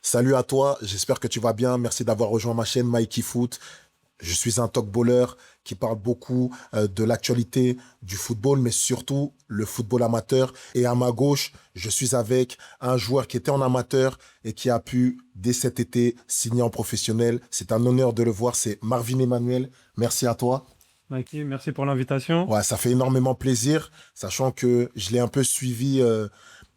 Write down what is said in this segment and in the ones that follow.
Salut à toi, j'espère que tu vas bien. Merci d'avoir rejoint ma chaîne Mikey Foot. Je suis un talk-baller qui parle beaucoup de l'actualité du football, mais surtout le football amateur. Et à ma gauche, je suis avec un joueur qui était en amateur et qui a pu, dès cet été, signer en professionnel. C'est un honneur de le voir, c'est Marvin Emmanuel. Merci à toi. Mikey, merci pour l'invitation. Ouais, ça fait énormément plaisir, sachant que je l'ai un peu suivi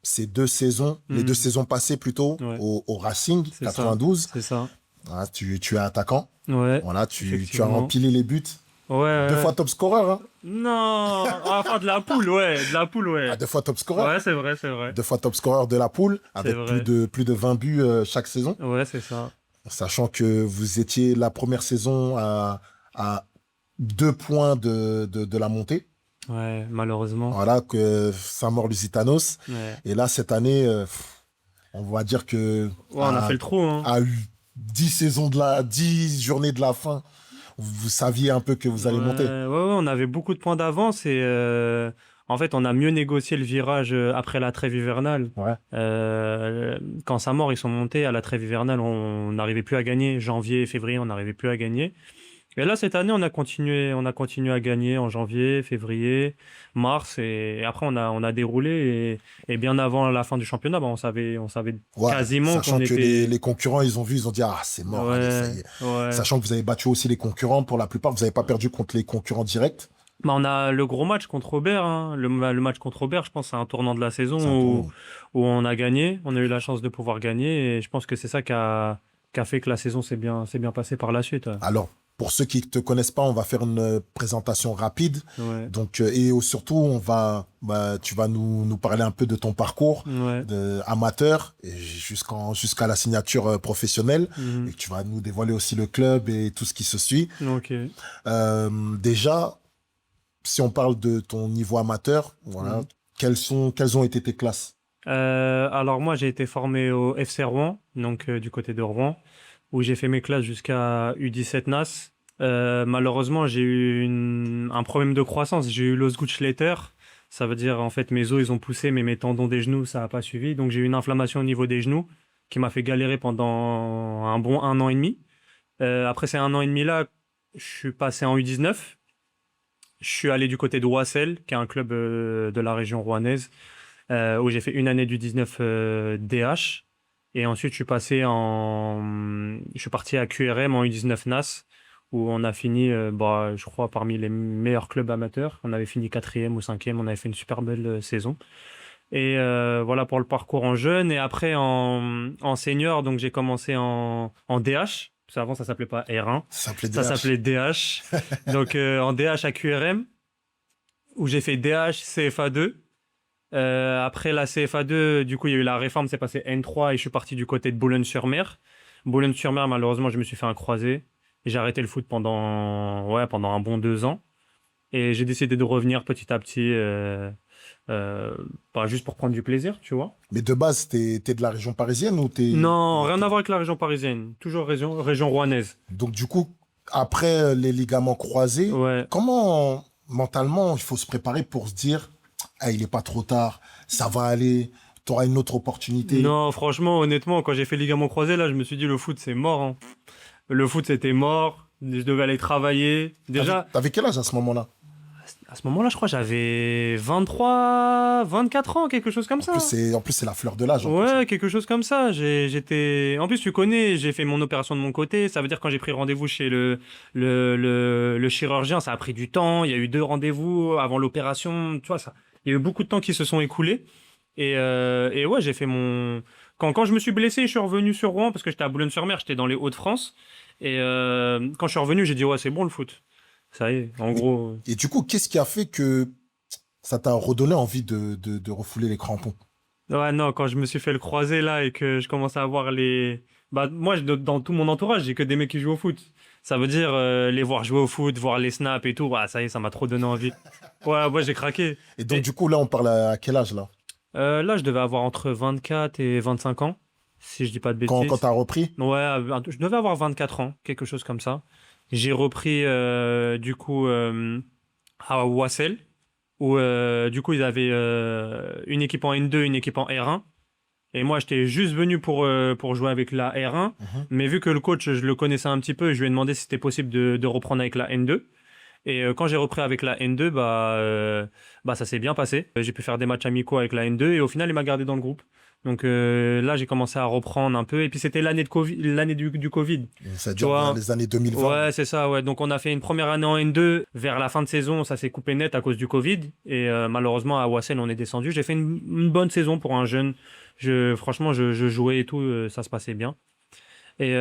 ces deux saisons, les deux Hmm, saisons passées plutôt, ouais, au Racing c'est ça, 92. c'est ça. Ah, tu es attaquant. Ouais, Voilà, tu as effectivement. empilé les buts. Ouais, Deux ouais. fois top scorer, hein. Non, enfin de la poule, ouais, de la poule, Ah, ouais. deux fois top scorer. Ouais, c'est vrai, c'est vrai, Deux fois top scorer de la poule, c'est avec vrai. plus de 20 buts chaque saison. Ouais, c'est ça. Sachant que vous étiez la première saison à 2 points de la montée. Ouais, malheureusement. Voilà, que Saint-Maur-Lusitanos. Ouais. Et là, cette année, on va dire que Ouais, on a fait le trou, hein. à 10 journées de la fin, vous saviez un peu que vous allez monter. Ouais, on avait beaucoup de points d'avance et en fait, on a mieux négocié le virage après la trêve hivernale. Ouais. Quand Saint-Maur, ils sont montés à la trêve hivernale, on n'arrivait plus à gagner. Janvier et février, on n'arrivait plus à gagner. Et là, cette année, on a continué à gagner en janvier, février, mars, et après, on a déroulé. Et bien avant la fin du championnat, bah, on savait Ouais, quasiment qu'on sachant que était. les concurrents, ils ont vu, ils ont dit, ah, c'est mort, allez, ça Ouais, y est. ouais. Sachant que vous avez battu aussi les concurrents, pour la plupart, vous n'avez pas perdu contre les concurrents directs. Bah, on a le gros match contre Aubert, hein. Le match contre Aubert, je pense, c'est un tournant de la C'est un saison tournoi. où on a gagné. On a eu la chance de pouvoir gagner, et je pense que c'est ça qui a fait que la saison s'est bien passée par la suite. Ouais. Alors, pour ceux qui ne te connaissent pas, on va faire une présentation rapide. Ouais. Donc, surtout, tu vas nous parler un peu de ton parcours Ouais. de amateur et jusqu'à la signature professionnelle. Et Mhm. tu vas nous dévoiler aussi le club et tout ce qui se suit. Ok. Déjà, si on parle de ton niveau amateur, voilà, Mhm. quelles ont été tes classes? Alors moi, j'ai été formé au FC Rouen, donc du côté de Rouen, où j'ai fait mes classes jusqu'à U17 NAS. Malheureusement, j'ai eu un problème de croissance. J'ai eu l'Osgood-Schletter. Ça veut dire, en fait, mes os, ils ont poussé, mais mes tendons des genoux, ça n'a pas suivi. Donc, j'ai eu une inflammation au niveau des genoux qui m'a fait galérer pendant un bon 1 an et demi. Après ces 1 an et demi-là, je suis passé en U19. Je suis allé du côté de Roissel, qui est un club de la région rouennaise, où j'ai fait une année du 19 DH. Et ensuite, je suis parti à QRM en U19 NAS, où on a fini, bah, je crois, parmi les meilleurs clubs amateurs. On avait fini quatrième ou cinquième, on avait fait une super belle saison. Et voilà pour le parcours en jeune. Et après, en senior, donc j'ai commencé en DH. Parce qu'avant, ça s'appelait pas R1, Ça s'appelait ça DH. s'appelait DH. Donc en DH à QRM, où j'ai fait DH CFA2. Après la CFA2, du coup, il y a eu la réforme, c'est passé N3 et je suis parti du côté de Boulogne-sur-Mer. Boulogne-sur-Mer, malheureusement, je me suis fait un croisé. Et j'ai arrêté le foot pendant un bon 2 ans. Et j'ai décidé de revenir petit à petit, euh, pas juste pour prendre du plaisir, tu vois. Mais de base, t'es de la région parisienne ou Non, rien à voir avec la région parisienne. Toujours région rouennaise. Donc, du coup, après les ligaments croisés, Ouais. comment mentalement il faut se préparer pour se dire, ah, il est pas trop tard, ça va aller, tu auras une autre opportunité. Non, franchement, honnêtement, quand j'ai fait ligament croisé, là, je me suis dit, le foot, c'est mort, hein. Le foot, c'était mort. Je devais aller travailler. Déjà, T'avais quel âge à ce moment-là? à ce moment-là, je crois, j'avais 23, 24 ans, quelque chose comme ça. En plus, c'est la fleur de l'âge en plus, hein. Ouais, quelque chose comme ça. J'étais. En plus, tu connais, j'ai fait mon opération de mon côté. Ça veut dire quand j'ai pris rendez-vous chez le chirurgien, ça a pris du temps. Il y a eu 2 rendez-vous avant l'opération. Tu vois, ça. Il y a eu beaucoup de temps qui se sont écoulés. Et ouais, j'ai fait mon. Quand je me suis blessé, je suis revenu sur Rouen parce que j'étais à Boulogne-sur-Mer, j'étais dans les Hauts-de-France. Et quand je suis revenu, j'ai dit, ouais, c'est bon le foot. Ça y est, en Mais- gros. Et du coup, qu'est-ce qui a fait que ça t'a redonné envie de refouler les crampons? Ouais, non, quand je me suis fait le croisé là et que je commençais à voir les. Bah, moi, dans tout mon entourage, j'ai que des mecs qui jouent au foot. Ça veut dire les voir jouer au foot, voir les snaps et tout. Ouais, ça y est, ça m'a trop donné envie. Ouais, ouais, j'ai craqué. Et donc, Et du coup, là, on parle à quel âge, là? là, je devais avoir entre 24 et 25 ans, si je dis pas de Quand bêtises. t'as repris? Ouais, je devais avoir 24 ans, quelque chose comme ça. J'ai repris du coup à Wassel, où du coup ils avaient une équipe en N2, une équipe en R1. Et moi, j'étais juste venu pour jouer avec la R1. Mhm. Mais vu que le coach, je le connaissais un petit peu, je lui ai demandé si c'était possible de reprendre avec la N2. Et quand j'ai repris avec la N2, bah ça s'est bien passé. J'ai pu faire des matchs amicaux avec la N2 et au final, il m'a gardé dans le groupe. Donc là, j'ai commencé à reprendre un peu. Et puis c'était l'année de Covid, l'année du Covid. Tu C'est-à-dire vois, les années 2020. ouais, c'est ça, ouais. Donc on a fait une première année en N2. Vers la fin de saison, ça s'est coupé net à cause du Covid. Et malheureusement, à Wassel, on est descendu. J'ai fait une bonne saison pour un jeune. Franchement, je jouais et tout, ça se passait bien. Et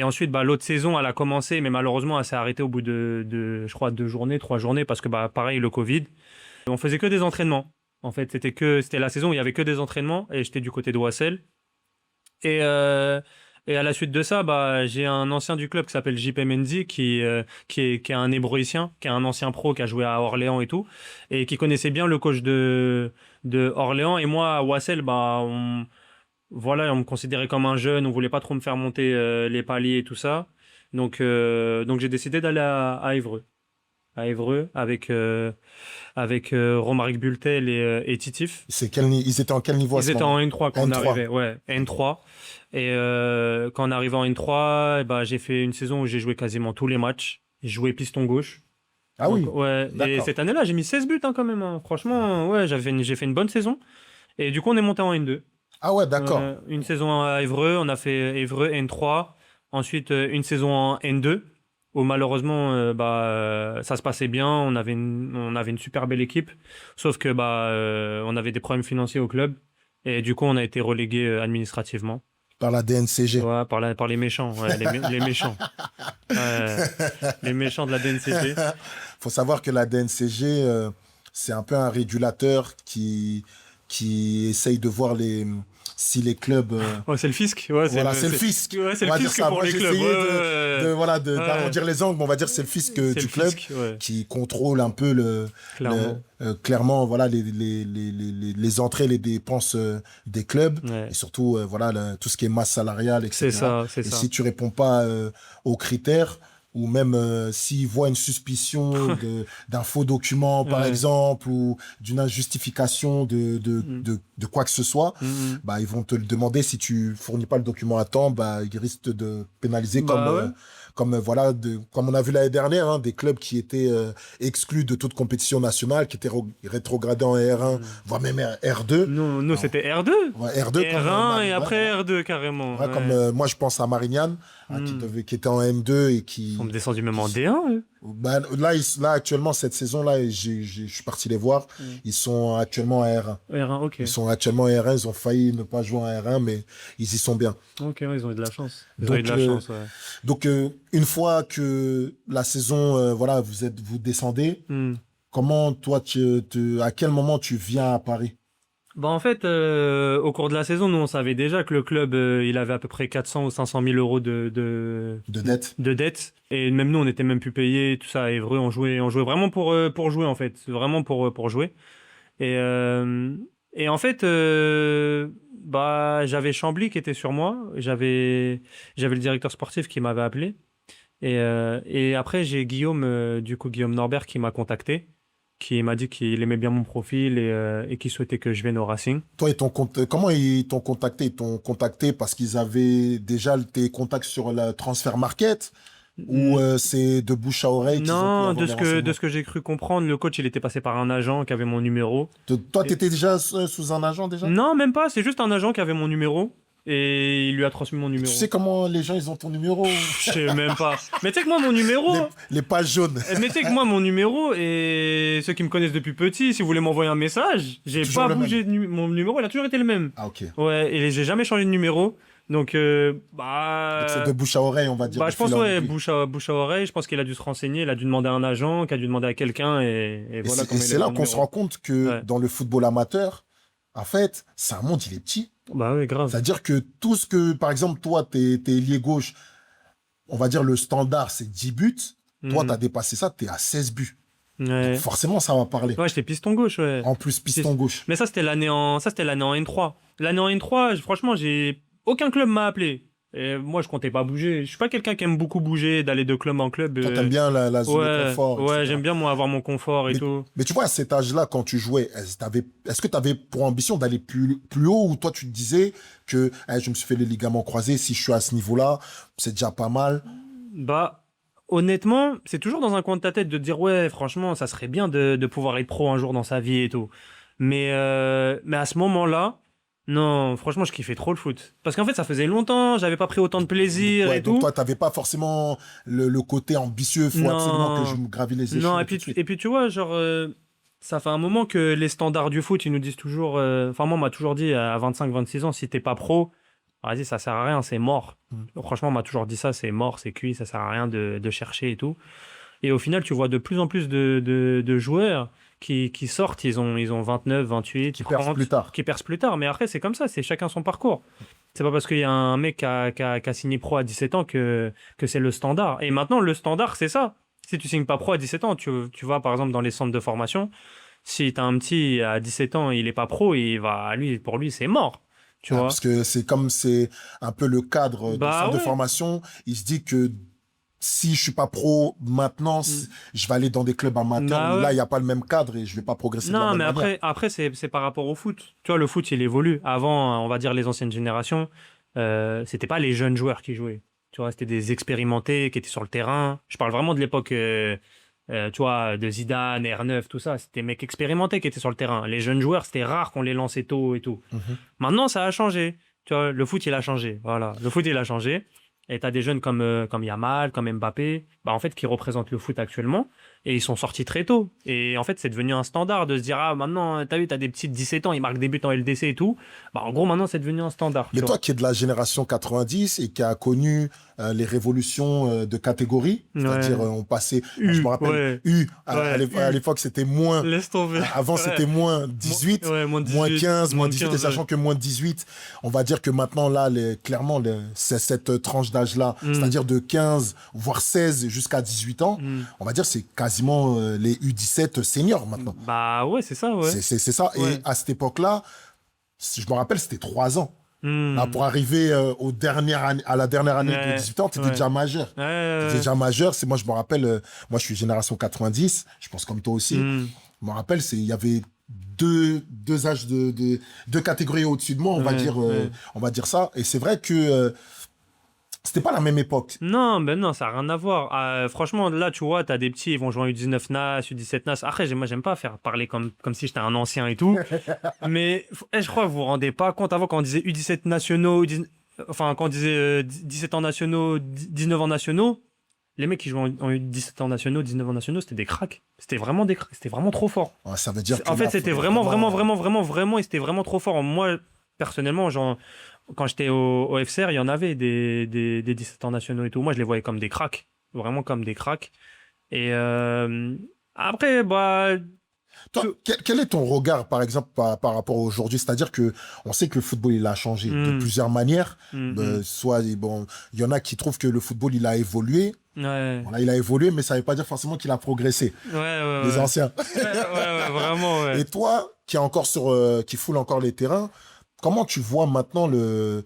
ensuite, bah, l'autre saison, elle a commencé, mais malheureusement, elle s'est arrêtée au bout je crois, 2 journées, 3 journées, parce que, bah, pareil, le Covid. On faisait que des entraînements. En fait, c'était la saison où il y avait que des entraînements, et j'étais du côté de Wassel. Et, euh, et à la suite de ça, bah, j'ai un ancien du club qui s'appelle JP Menzi, qui est un Hébroïcien, qui est un ancien pro, qui a joué à Orléans et tout, et qui connaissait bien le coach de Orléans. Et moi, à Wassel, bah, voilà, on me considérait comme un jeune, on voulait pas trop me faire monter les paliers et tout ça. Donc j'ai décidé d'aller à Évreux. À Évreux avec Romaric Bultel et Titif. Ils étaient en quel niveau à Ils ce étaient en moment? N3 quand on N3. arrivait, ouais, N3. Et quand on arrivait en N3, bah, j'ai fait une saison où j'ai joué quasiment tous les matchs. J'ai joué piston gauche. Ah Donc, oui, ouais. Et d'accord. cette année-là, j'ai mis 16 buts hein, quand même, hein. Franchement, ouais, j'ai fait une bonne saison. Et du coup, on est monté en N2. Ah ouais, d'accord. Une saison à Évreux, on a fait Évreux N3. Ensuite, une saison en N2, où malheureusement, ça se passait bien. On avait une super belle équipe. Sauf que on avait des problèmes financiers au club. Et du coup, on a été relégué administrativement. Par la DNCG. Ouais, par les méchants. Ouais, les méchants. Ouais, les méchants de la DNCG. Faut savoir que la DNCG, c'est un peu un régulateur qui essaye de voir si les clubs. Ouais, c'est le fisc. Ouais, Voilà, c'est le fisc. Ouais, c'est On le va dire fisc ça. pour Moi, les j'ai clubs. essayé Ouais, ouais, voilà, ouais. d'arrondir les angles, mais on va dire c'est le fisc C'est du le club fisc, ouais, qui contrôle un peu clairement. clairement voilà, les entrées et les dépenses des clubs Ouais. et surtout voilà, tout ce qui est masse salariale, C'est etc. ça, c'est Et ça. si tu réponds pas aux critères, ou même s'ils voient une suspicion d'un faux document, par Ouais. exemple, ou d'une injustification Mm. de quoi que ce soit, Mm. bah, ils vont te le demander. Si tu fournis pas le document à temps, bah, ils risquent de pénaliser Bah ouais. voilà, comme on a vu l'année dernière, hein, des clubs qui étaient exclus de toute compétition nationale, qui étaient rétrogradés en R1, Mm. voire même R2. Nous Alors, c'était R2. ouais, R2 comme R1 et ouais, après R2 carrément. ouais, comme Ouais. moi je pense à Marignane, hein, Mm. qui était en M2 et Ils sont descendus même qui, en D1, eux. bah, là, actuellement, cette saison-là, je suis parti les voir. Mm. Ils sont actuellement à R1. R1, ok. Ils sont actuellement à R1. Ils ont failli ne pas jouer en R1, mais ils y sont bien. Ok, ouais, ils ont eu de la chance. Ils ont eu de la Donc, chance, ouais. une fois que la saison, voilà, vous descendez, Mm. comment toi, à quel moment tu viens à Paris? Bah en fait, au cours de la saison, nous on savait déjà que le club il avait à peu près 400 ou 500 000 euros De dette? de dettes. Et même nous, on était même plus payés, tout ça. À Évreux, on jouait vraiment pour jouer en fait. Vraiment pour jouer. Et, euh, et en fait, j'avais Chambly qui était sur moi. J'avais le directeur sportif qui m'avait appelé. Et après, j'ai Guillaume, Guillaume Norbert qui m'a contacté, qui m'a dit qu'il aimait bien mon profil et qu'il souhaitait que je vienne au Racing. Toi, comment ils t'ont contacté? Ils t'ont contacté parce qu'ils avaient déjà tes contacts sur le transfer market ou c'est de bouche à oreille qu'ils ont pu Non, avoir de les ce que, de renseignements? ce que j'ai cru comprendre, le coach, il était passé par un agent qui avait mon numéro. Toi, Et- tu étais déjà sous un agent déjà? Non, même pas, c'est juste un agent qui avait mon numéro et il lui a transmis mon Tu numéro. sais comment les gens, ils ont ton numéro? Je sais même pas. Mais tu sais que moi, mon numéro, Les pages jaunes. mais tu sais que moi, mon numéro, et ceux qui me connaissent depuis petit, si vous voulez m'envoyer un message, j'ai Toujours pas le bougé mon numéro, il a toujours été le même. Ah, ok. Ouais, et j'ai jamais changé de numéro. Donc, Donc, c'est de bouche à oreille, on va dire. bah, de je pense, fil en ouais, aiguille. bouche à oreille. Je pense qu'il a dû se renseigner, il a dû demander à un agent, qui a dû demander à quelqu'un, et Et voilà c'est comment et il a c'est eu là mon qu'on se numéro. rend compte que Ouais. dans le football amateur, en fait, c'est un monde, il est petit. Bah oui, grave. C'est-à-dire que tout ce que, par exemple, toi, t'es ailier gauche, on va dire le standard, c'est 10 buts. Toi, Mhm. tu as dépassé ça, tu es à 16 buts. Donc, Ouais. forcément, ça va parler. Ouais, j'étais piston gauche, ouais. En plus, piston gauche. Mais ça, c'était l'année en N3. L'année en N3, franchement, aucun club m'a appelé. Et moi, je comptais pas bouger. Je suis pas quelqu'un qui aime beaucoup bouger, d'aller de club en club. Toi, t'aimes bien la zone de Ouais, confort, ouais, etc. j'aime bien moi avoir mon confort et Mais, tout. mais tu vois, à cet âge-là, quand tu jouais, est-ce que tu avais pour ambition d'aller plus haut ou toi, tu te disais que je me suis fait les ligaments croisés, si je suis à ce niveau-là, c'est déjà pas mal. Bah, honnêtement, c'est toujours dans un coin de ta tête de te dire, ouais, franchement, ça serait bien de pouvoir être pro un jour dans sa vie et tout. Mais à ce moment-là, non, franchement, je kiffais trop le foot. Parce qu'en fait, ça faisait longtemps, j'avais pas pris autant de plaisir Ouais, et donc tout. toi, tu n'avais pas forcément le côté ambitieux, faut absolument que je Non, me gravis les non, échelons et tout puis, de suite. et puis tu vois, genre, ça fait un moment que les standards du foot, ils nous disent toujours, enfin, moi, on m'a toujours dit à 25, 26 ans, si t'es pas pro, vas-y, ça sert à rien, c'est mort. Mm. Franchement, on m'a toujours dit ça, c'est mort, c'est cuit, ça sert à rien de chercher et tout. Et au final, tu vois de plus en plus de joueurs qui sortent, ils ont 29, 28, Qui perce 30, plus tard. qui percent plus tard. Mais après, c'est comme ça, c'est chacun son parcours. C'est pas parce qu'il y a un mec qui a signé pro à 17 ans que c'est le standard. Et maintenant, le standard, c'est ça. Si tu signes pas pro à 17 ans, tu vas par exemple dans les centres de formation, si tu as un petit à 17 ans, il est pas pro, pour lui, c'est mort. Tu Ah, vois? parce que c'est un peu le cadre du Bah centre de ouais. formation. Il se dit que si je suis pas pro maintenant, Mm. je vais aller dans des clubs amateurs Bah où ouais. là, il n'y a pas le même cadre et je vais pas progresser de la Non, même mais manière. après c'est par rapport au foot. Tu vois, le foot, il évolue. Avant, on va dire les anciennes générations, c'était pas les jeunes joueurs qui jouaient. Tu vois, c'était des expérimentés qui étaient sur le terrain. Je parle vraiment de l'époque, tu vois, de Zidane, R9, tout ça. C'était des mecs expérimentés qui étaient sur le terrain. Les jeunes joueurs, c'était rare qu'on les lançait tôt et tout. Mhm. Maintenant, ça a changé. Tu vois, le foot, il a changé. Voilà, le foot, il a changé. Et t'as des jeunes comme Yamal, comme Mbappé, bah, en fait, qui représentent le foot actuellement. Et ils sont sortis très tôt. Et en fait, c'est devenu un standard de se dire, ah, maintenant, t'as vu, t'as des petits de 17 ans, ils marquent des buts en LDC et tout. Bah, en gros, maintenant, c'est devenu un standard, Mais tu vois. toi qui es de la génération 90 et qui a connu les révolutions de catégories, c'est-à-dire Ouais. on passait, moi, je me rappelle, Ouais. U, Ouais, à l'époque c'était moins, Laisse tomber. avant Ouais. c'était moins 18, Ouais, moins de moins 18. 15, moins Moins de 18, et 15, ouais. sachant que moins 18, on va dire que maintenant là, clairement, c'est cette tranche d'âge-là, Mm. c'est-à-dire de 15, voire 16 jusqu'à 18 ans, Mm. on va dire c'est quasiment les U17 seniors maintenant. Bah, ouais, c'est ça, ouais. C'est ça. Et Ouais. à cette époque-là, je me rappelle, c'était 3 ans. Là, Mm. pour arriver à la dernière année de Ouais. 18 ans, tu étais Ouais. déjà majeur. Tu étais Ouais. déjà majeur. Moi, je me rappelle, moi, je suis génération 90, je pense comme toi aussi. Mm. Je me rappelle, il y avait deux âges deux catégories au-dessus de moi, Ouais. Ouais. on va dire ça. Et c'est vrai que c'était pas la même époque. Non, ben non, ça n'a rien à voir. Franchement, là, tu vois, t'as des petits, ils vont jouer en U19 NAS, U17 NAS. Après, moi, j'aime pas faire parler comme si j'étais un ancien et tout. Mais je crois que vous vous rendez pas compte. Avant, quand on disait U17 nationaux, enfin, quand on disait 17 ans nationaux, 19 ans nationaux, les mecs qui jouent en U17 ans nationaux, 19 ans nationaux, c'était des cracks. C'était vraiment des cracks. C'était vraiment trop fort. Ouais, ça veut dire que En fait, là, c'était faudrait vraiment, et c'était vraiment trop fort. Moi, personnellement, genre, quand j'étais au FCR, il y en avait des 17 ans nationaux et tout. Moi, je les voyais comme des cracks. Vraiment comme des cracks. Et après, bah. Toi, quel est ton regard, par exemple, par rapport à aujourd'hui? C'est-à-dire que on sait que le football, il a changé de hmm, plusieurs manières. hmm, Soit, bon, il y en a qui trouvent que le football, il a évolué. ouais. Voilà, il a évolué, mais ça ne veut pas dire forcément qu'il a progressé. Ouais, ouais, Les ouais. anciens. Ouais, vraiment, ouais. Et toi, qui est encore qui foule encore les terrains, comment tu vois maintenant le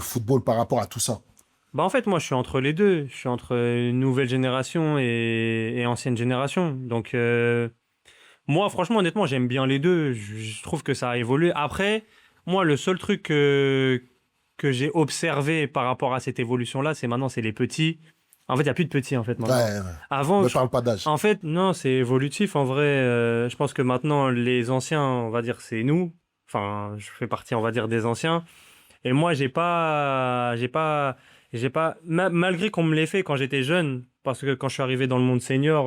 football par rapport à tout ça? Bah, en fait, moi, je suis entre les deux. Je suis entre nouvelle génération et ancienne génération. Donc, moi, franchement, honnêtement, j'aime bien les deux. Je trouve que ça a évolué. Après, moi, le seul truc que j'ai observé par rapport à cette évolution-là, c'est maintenant, c'est les petits. En fait, il n'y a plus de petits, en fait, Ouais, maintenant. ouais. Avant, Ne parle pas d'âge. en fait, non, c'est évolutif. En vrai, je pense que maintenant, les anciens, on va dire, c'est nous. Enfin, je fais partie, on va dire, des anciens. Et moi, malgré qu'on me l'ait fait quand j'étais jeune, parce que quand je suis arrivé dans le monde senior,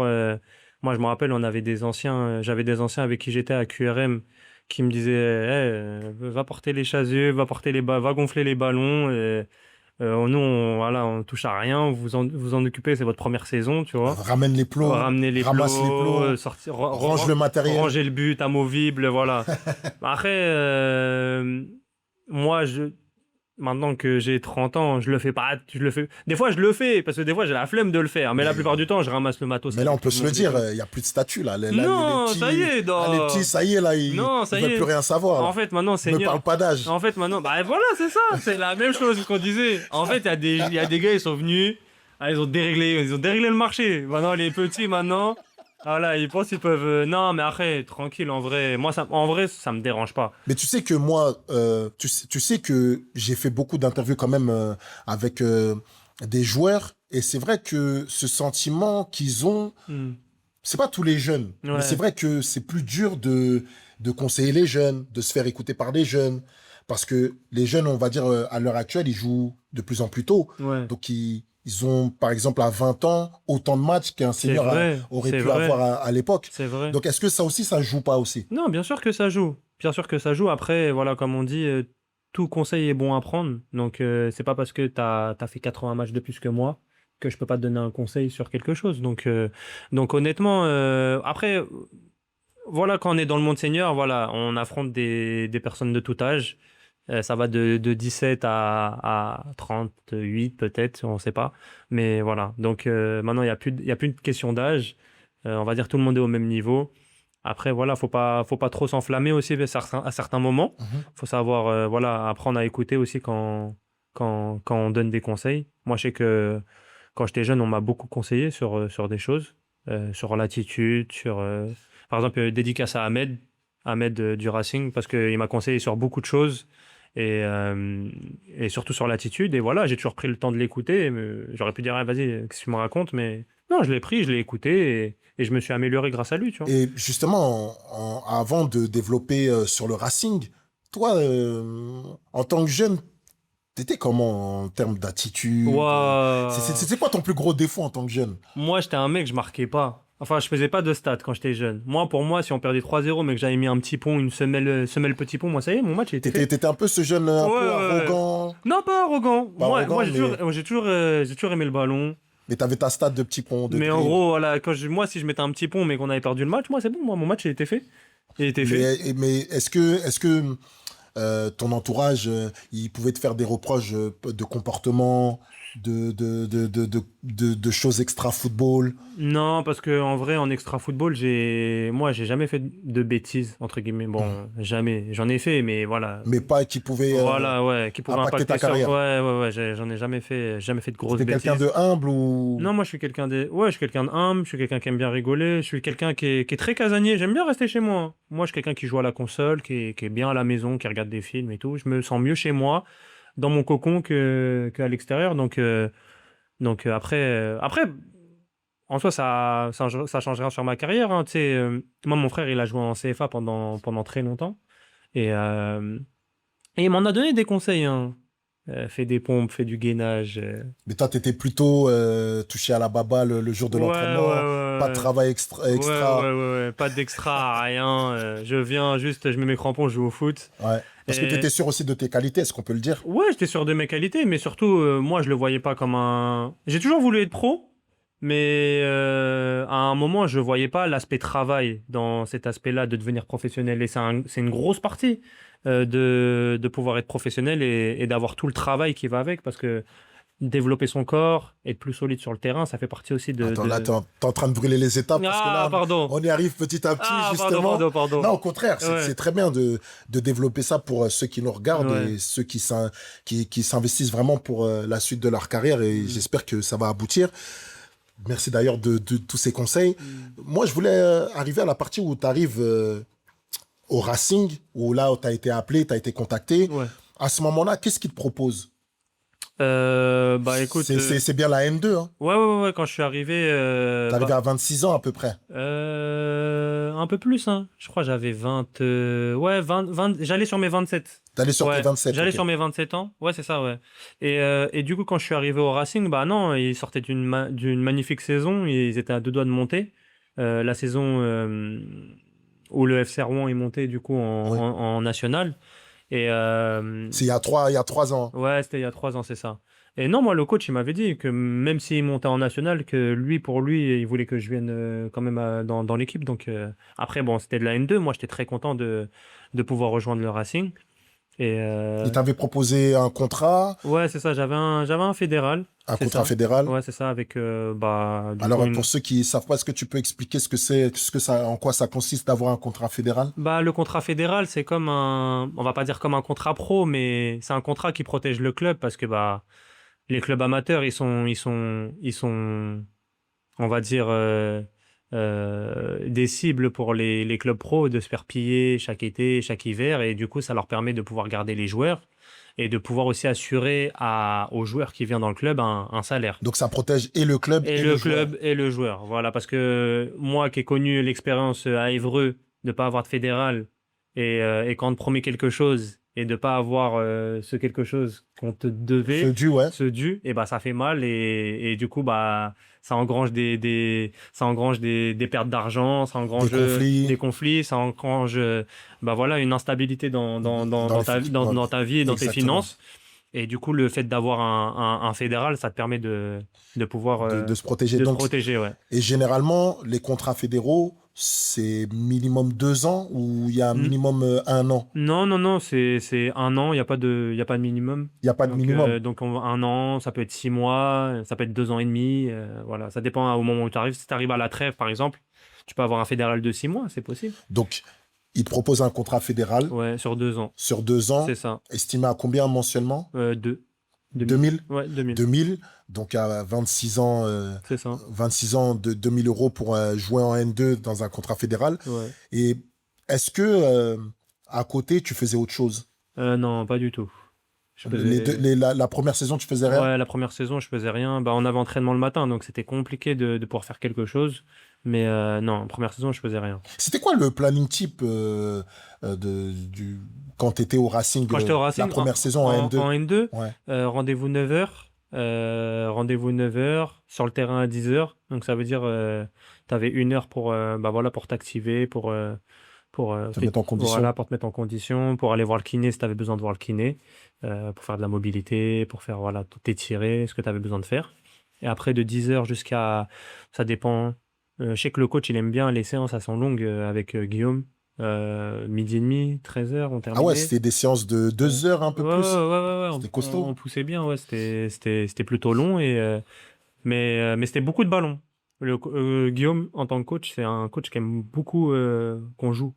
moi, je me rappelle, j'avais des anciens avec qui j'étais à QRM qui me disaient, va porter les chasubles, va gonfler les ballons. Nous, voilà, on touche à rien, vous en occupez, c'est votre première saison, tu vois. Ramène les plots, Ramener les ramasse les plots, plots, range le matériel. ranger le but amovible, voilà. Après, moi, maintenant que j'ai 30 ans, je le fais pas. Je le fais. Des fois, je le fais parce que des fois, j'ai la flemme de le faire. Mais la Mais, plupart du temps, je ramasse le matos mais là, on avec tout peut le se le monde et dire, tout. il n'y a plus de statut, là. Les Non, ça y petits, est, les petits, non. ça y est, là, ils Non, ne ça y veulent plus est. rien savoir, En là. fait, maintenant, Ne parle Seigneur. pas d'âge. En fait, maintenant, bah voilà, c'est ça. C'est la même chose qu'on disait. En fait, il y a des gars, ils sont venus. Ah, ils ont déréglé le marché. Maintenant, les petits, maintenant. Voilà, ils pensent qu'ils peuvent. Non, mais après, tranquille, en vrai. Moi, en vrai, ça me dérange pas. Mais tu sais que moi, tu sais que j'ai fait beaucoup d'interviews quand même avec des joueurs. Et c'est vrai que ce sentiment qu'ils ont, Hmm. c'est pas tous les jeunes. Mais c'est Ouais, vrai que c'est plus dur de conseiller les jeunes, de se faire écouter par les jeunes. Parce que les jeunes, on va dire, à l'heure actuelle, ils jouent de plus en plus tôt. ouais. Donc, ils ont, par exemple, à 20 ans, autant de matchs qu'un C'est senior vrai, aurait c'est pu vrai, avoir à l'époque. c'est vrai. Donc, est-ce que ça aussi, ça joue pas aussi? Non, bien sûr que ça joue. Bien sûr que ça joue. Après, voilà, comme on dit, tout conseil est bon à prendre. Donc, c'est pas parce que t'as fait 80 matchs de plus que moi que je peux pas te donner un conseil sur quelque chose. Donc honnêtement, après, voilà, quand on est dans le monde senior, voilà, on affronte des personnes de tout âge. Ça va de 17 à 38 peut-être, on ne sait pas. Mais voilà, donc maintenant, il y a plus de question d'âge. On va dire tout le monde est au même niveau. Après, voilà, faut pas trop s'enflammer aussi à certains moments. Mhm. Faut savoir, voilà, apprendre à écouter aussi quand on donne des conseils. Moi, je sais que quand j'étais jeune, on m'a beaucoup conseillé sur des choses, sur l'attitude, par exemple, dédicace à Ahmed, du Racing, parce qu'il m'a conseillé sur beaucoup de choses et surtout sur l'attitude. Et voilà, j'ai toujours pris le temps de l'écouter. J'aurais pu dire, ah, vas-y, qu'est-ce que tu me racontes? Mais non, je l'ai pris, je l'ai écouté et je me suis amélioré grâce à lui, tu vois. Et justement, avant de développer sur le Racing, toi, en tant que jeune, t'étais comment en termes d'attitude? Ouah. C'est quoi ton plus gros défaut en tant que jeune? Moi, j'étais un mec, je marquais pas. Enfin, je faisais pas de stats quand j'étais jeune. Moi, pour moi, si on perdait 3-0, mais que j'avais mis un petit pont, une semelle petit pont, moi, ça y est, mon match, il était fait. T'étais un peu ce jeune Ouais, un peu ouais, ouais. arrogant, Non, pas arrogant. pas arrogant, J'ai toujours aimé le ballon. mais t'avais ta stat de petit pont, de Mais en dribble. gros, voilà, moi, si je mettais un petit pont, mais qu'on avait perdu le match, moi, c'est bon. Moi, mon match, il était fait. Il était fait. Mais est-ce que ton entourage, il pouvait te faire des reproches de comportement, de choses extra-football? Non, parce que en vrai, en extra football, j'ai jamais fait de bêtises entre guillemets. Bon, jamais. J'en ai fait, mais voilà. Mais pas qui pouvait Voilà, ouais, qui pouvait impacter ta impacter sur. carrière. Ouais, ouais, ouais. J'en ai jamais fait de grosses C'était quelqu'un bêtises. de humble ou... Non, moi, je suis quelqu'un de humble. Je suis quelqu'un qui aime bien rigoler. Je suis quelqu'un qui est très casanier. J'aime bien rester chez moi. Moi, je suis quelqu'un qui joue à la console, qui est bien à la maison, qui regarde des films et tout. Je me sens mieux chez moi, dans mon cocon, qu'à l'extérieur. Après. En soi, ça change rien sur ma carrière, hein. Tu sais, moi, mon frère, il a joué en CFA pendant très longtemps. Et, euh, et il m'en a donné des conseils, hein. Fais des pompes, fais du gainage. Mais toi, t'étais plutôt touché à la baba le jour de Ouais, ouais, l'entraînement, pas de ouais. travail Ouais, ouais, extra. ouais. Pas d'extra, rien. Je viens juste, je mets mes crampons, je joue au foot. Ouais. Parce que tu Et étais sûr aussi de tes qualités, est-ce qu'on peut le dire? ouais, j'étais sûr de mes qualités, mais surtout, moi, je le voyais pas comme un. J'ai toujours voulu être pro, mais à un moment, je voyais pas l'aspect travail dans cet aspect-là de devenir professionnel. Et c'est une grosse partie de pouvoir être professionnel et d'avoir tout le travail qui va avec, parce que développer son corps, être plus solide sur le terrain, ça fait partie aussi Attends, là, t'es en train de brûler les étapes parce que Ah, là, pardon. on y arrive petit à petit, Ah, justement. pardon. Non, au contraire, Ouais, c'est très bien de développer ça pour ceux qui nous regardent ouais. et ceux qui s'investissent vraiment pour la suite de leur carrière et j'espère que ça va aboutir. Merci d'ailleurs de tous ces conseils. Moi, je voulais arriver à la partie où tu arrives au Racing, où là, tu as été appelé, tu as été contacté. Ouais. À ce moment-là, qu'est-ce qu'ils te proposent? Bah écoute, C'est bien la M2, hein. ouais, quand je suis arrivé, T'es arrivé à 26 ans à peu près. un peu plus, hein. Je crois que j'avais 20, ouais, 20, j'allais sur mes 27. T'allais sur Ouais, tes 27. j'allais Ok. sur mes 27 ans. Ouais, c'est ça, ouais. Et du coup, quand je suis arrivé au Racing, bah non, ils sortaient d'une magnifique saison. Ils étaient à deux doigts de monter. La saison où le FC Rouen est monté, du coup, Oui. en national. Et C'est il y a 3 ans. ouais, c'était il y a 3 ans, c'est ça. Et non, moi, le coach, il m'avait dit que même s'il montait en national, que lui, pour lui, il voulait que je vienne quand même dans l'équipe. Donc, après, bon, c'était de la N2. Moi, j'étais très content de pouvoir rejoindre le Racing. Et Il t'avait proposé ouais, c'est ça, j'avais un fédéral, un c'est contrat ça. fédéral. Ouais, c'est ça, avec bah, du coup, Alors, pour ceux qui savent pas, est-ce que tu peux expliquer ce que c'est, en quoi ça consiste d'avoir un contrat fédéral? bah, le contrat fédéral, c'est comme on va pas dire comme un contrat pro, mais c'est un contrat qui protège le club parce que bah, les clubs amateurs, ils sont, on va dire, des cibles pour les clubs pros de se faire piller chaque été, chaque hiver, et du coup, ça leur permet de pouvoir garder les joueurs et de pouvoir aussi assurer aux joueurs qui viennent dans le club un salaire. Donc, ça protège et le club Et et le le joueur. club et le joueur. Voilà, parce que moi qui ai connu l'expérience à Évreux de ne pas avoir de fédéral et quand on te promet quelque chose et de ne pas avoir ce quelque chose qu'on te Ce devait, dû, ouais. ce dû, et bah ça fait mal et du coup bah ça engrange ça engrange des pertes d'argent, ça Des engrange conflits des conflits, ça engrange bah voilà une instabilité dans ta vie et dans tes exactement. finances. Et du coup, le fait d'avoir un fédéral, ça te permet de pouvoir De se protéger. de se Donc, protéger, ouais. et généralement, les contrats fédéraux, c'est minimum 2 ans ou il y a un N- minimum 1 an? Non, non, non, c'est un an, il y a pas de minimum. Il n'y a pas de minimum. Un an, ça peut être 6 mois, ça peut être 2 ans et demi, voilà, ça dépend au moment où tu arrives. Si tu arrives à la trêve, par exemple, tu peux avoir un fédéral de 6 mois, c'est possible. Donc, il te propose un contrat fédéral Ouais, sur 2 ans, sur 2 ans, c'est ça. estimé à combien mensuellement? Deux, 2000. 2000? Ouais, 2000, 2000, donc à 26 ans, c'est ça. 26 ans de 2000 euros pour jouer en N2 dans un contrat fédéral. Ouais. Et est-ce que à côté, tu faisais autre chose? Non, pas du tout. Je Les deux- faisais. les- la première saison, tu faisais rien? Ouais, la première saison, je faisais rien. Bah, on avait entraînement le matin, donc c'était compliqué de pouvoir faire quelque chose. Mais non, première saison, je faisais rien. C'était quoi le planning type quand tu étais au Racing, Quand j'étais au la Racing, première saison en N2? en N2, Ouais. rendez-vous 9h. Rendez-vous 9h, sur le terrain à 10h. Donc ça veut dire tu avais 1 heure bah, voilà, pour t'activer, Te mettre en voilà, condition. pour te mettre en condition, pour aller voir le kiné si tu avais besoin de voir le kiné, pour faire de la mobilité, pour faire voilà, t'étirer, ce que tu avais besoin de faire. Et après, de 10h jusqu'à. Ça dépend. Je sais que le coach, il aime bien les séances, elles sont longues avec Guillaume. Midi et demi, 13h, on Ah ouais, terminait. c'était des séances de Ouais, 2 heures, un ouais, peu plus. ouais, C'était on costaud. poussait bien, ouais, c'était plutôt long, mais c'était beaucoup de ballons. Guillaume, en tant que coach, c'est un coach qui aime beaucoup qu'on joue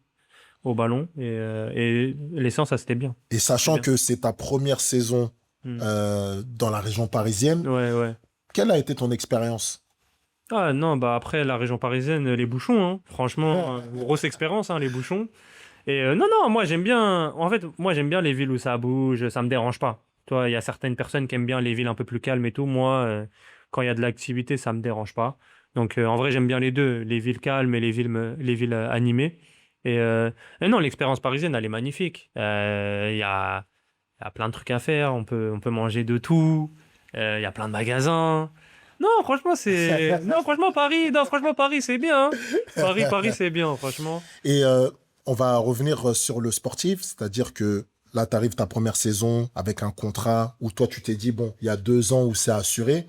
au ballon, et les séances, ça c'était bien. Et C'était sachant bien. que c'est ta première saison Hmm. dans la région parisienne, Ouais, ouais. quelle a été ton expérience? Ah non, bah après, la région parisienne, les bouchons, hein. Franchement, grosse expérience, hein, les bouchons. Et non, non, moi j'aime bien. En fait, moi j'aime bien les villes où ça bouge, ça me dérange pas. Toi, il y a certaines personnes qui aiment bien les villes un peu plus calmes et tout. Moi, quand il y a de l'activité, ça me dérange pas. Donc en vrai, j'aime bien les deux, les villes calmes et les villes animées. Et non, l'expérience parisienne, elle est magnifique. Il y a plein de trucs à faire. On peut manger de tout. Il y a plein de magasins. Non, franchement, c'est. Non, franchement, Paris, non, franchement, Paris, c'est bien, hein. Paris, c'est bien, franchement. Et on va revenir sur le sportif, c'est-à-dire que là, tu arrives ta première saison avec un contrat où toi, tu t'es dit, bon, il y a 2 ans où c'est assuré.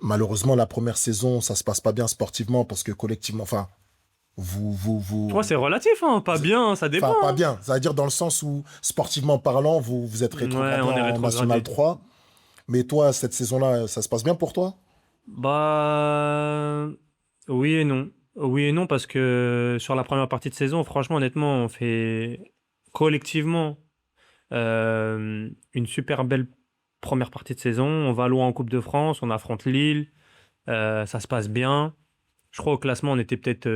Malheureusement, la première saison, ça se passe pas bien sportivement parce que collectivement, enfin, Toi, c'est relatif, hein. Pas bien, hein, ça dépend, enfin, pas hein. bien. Ça veut dire dans le sens où, sportivement parlant, vous êtes Ouais, rétrogradé on est en National rétrogradé. 3. Mais toi, cette saison-là, ça se passe bien pour toi? Bah, oui et non. Oui et non, parce que sur la première partie de saison, franchement, honnêtement, on fait collectivement une super belle première partie de saison. On va loin en Coupe de France, on affronte Lille, ça se passe bien. Je crois au classement, on était peut-être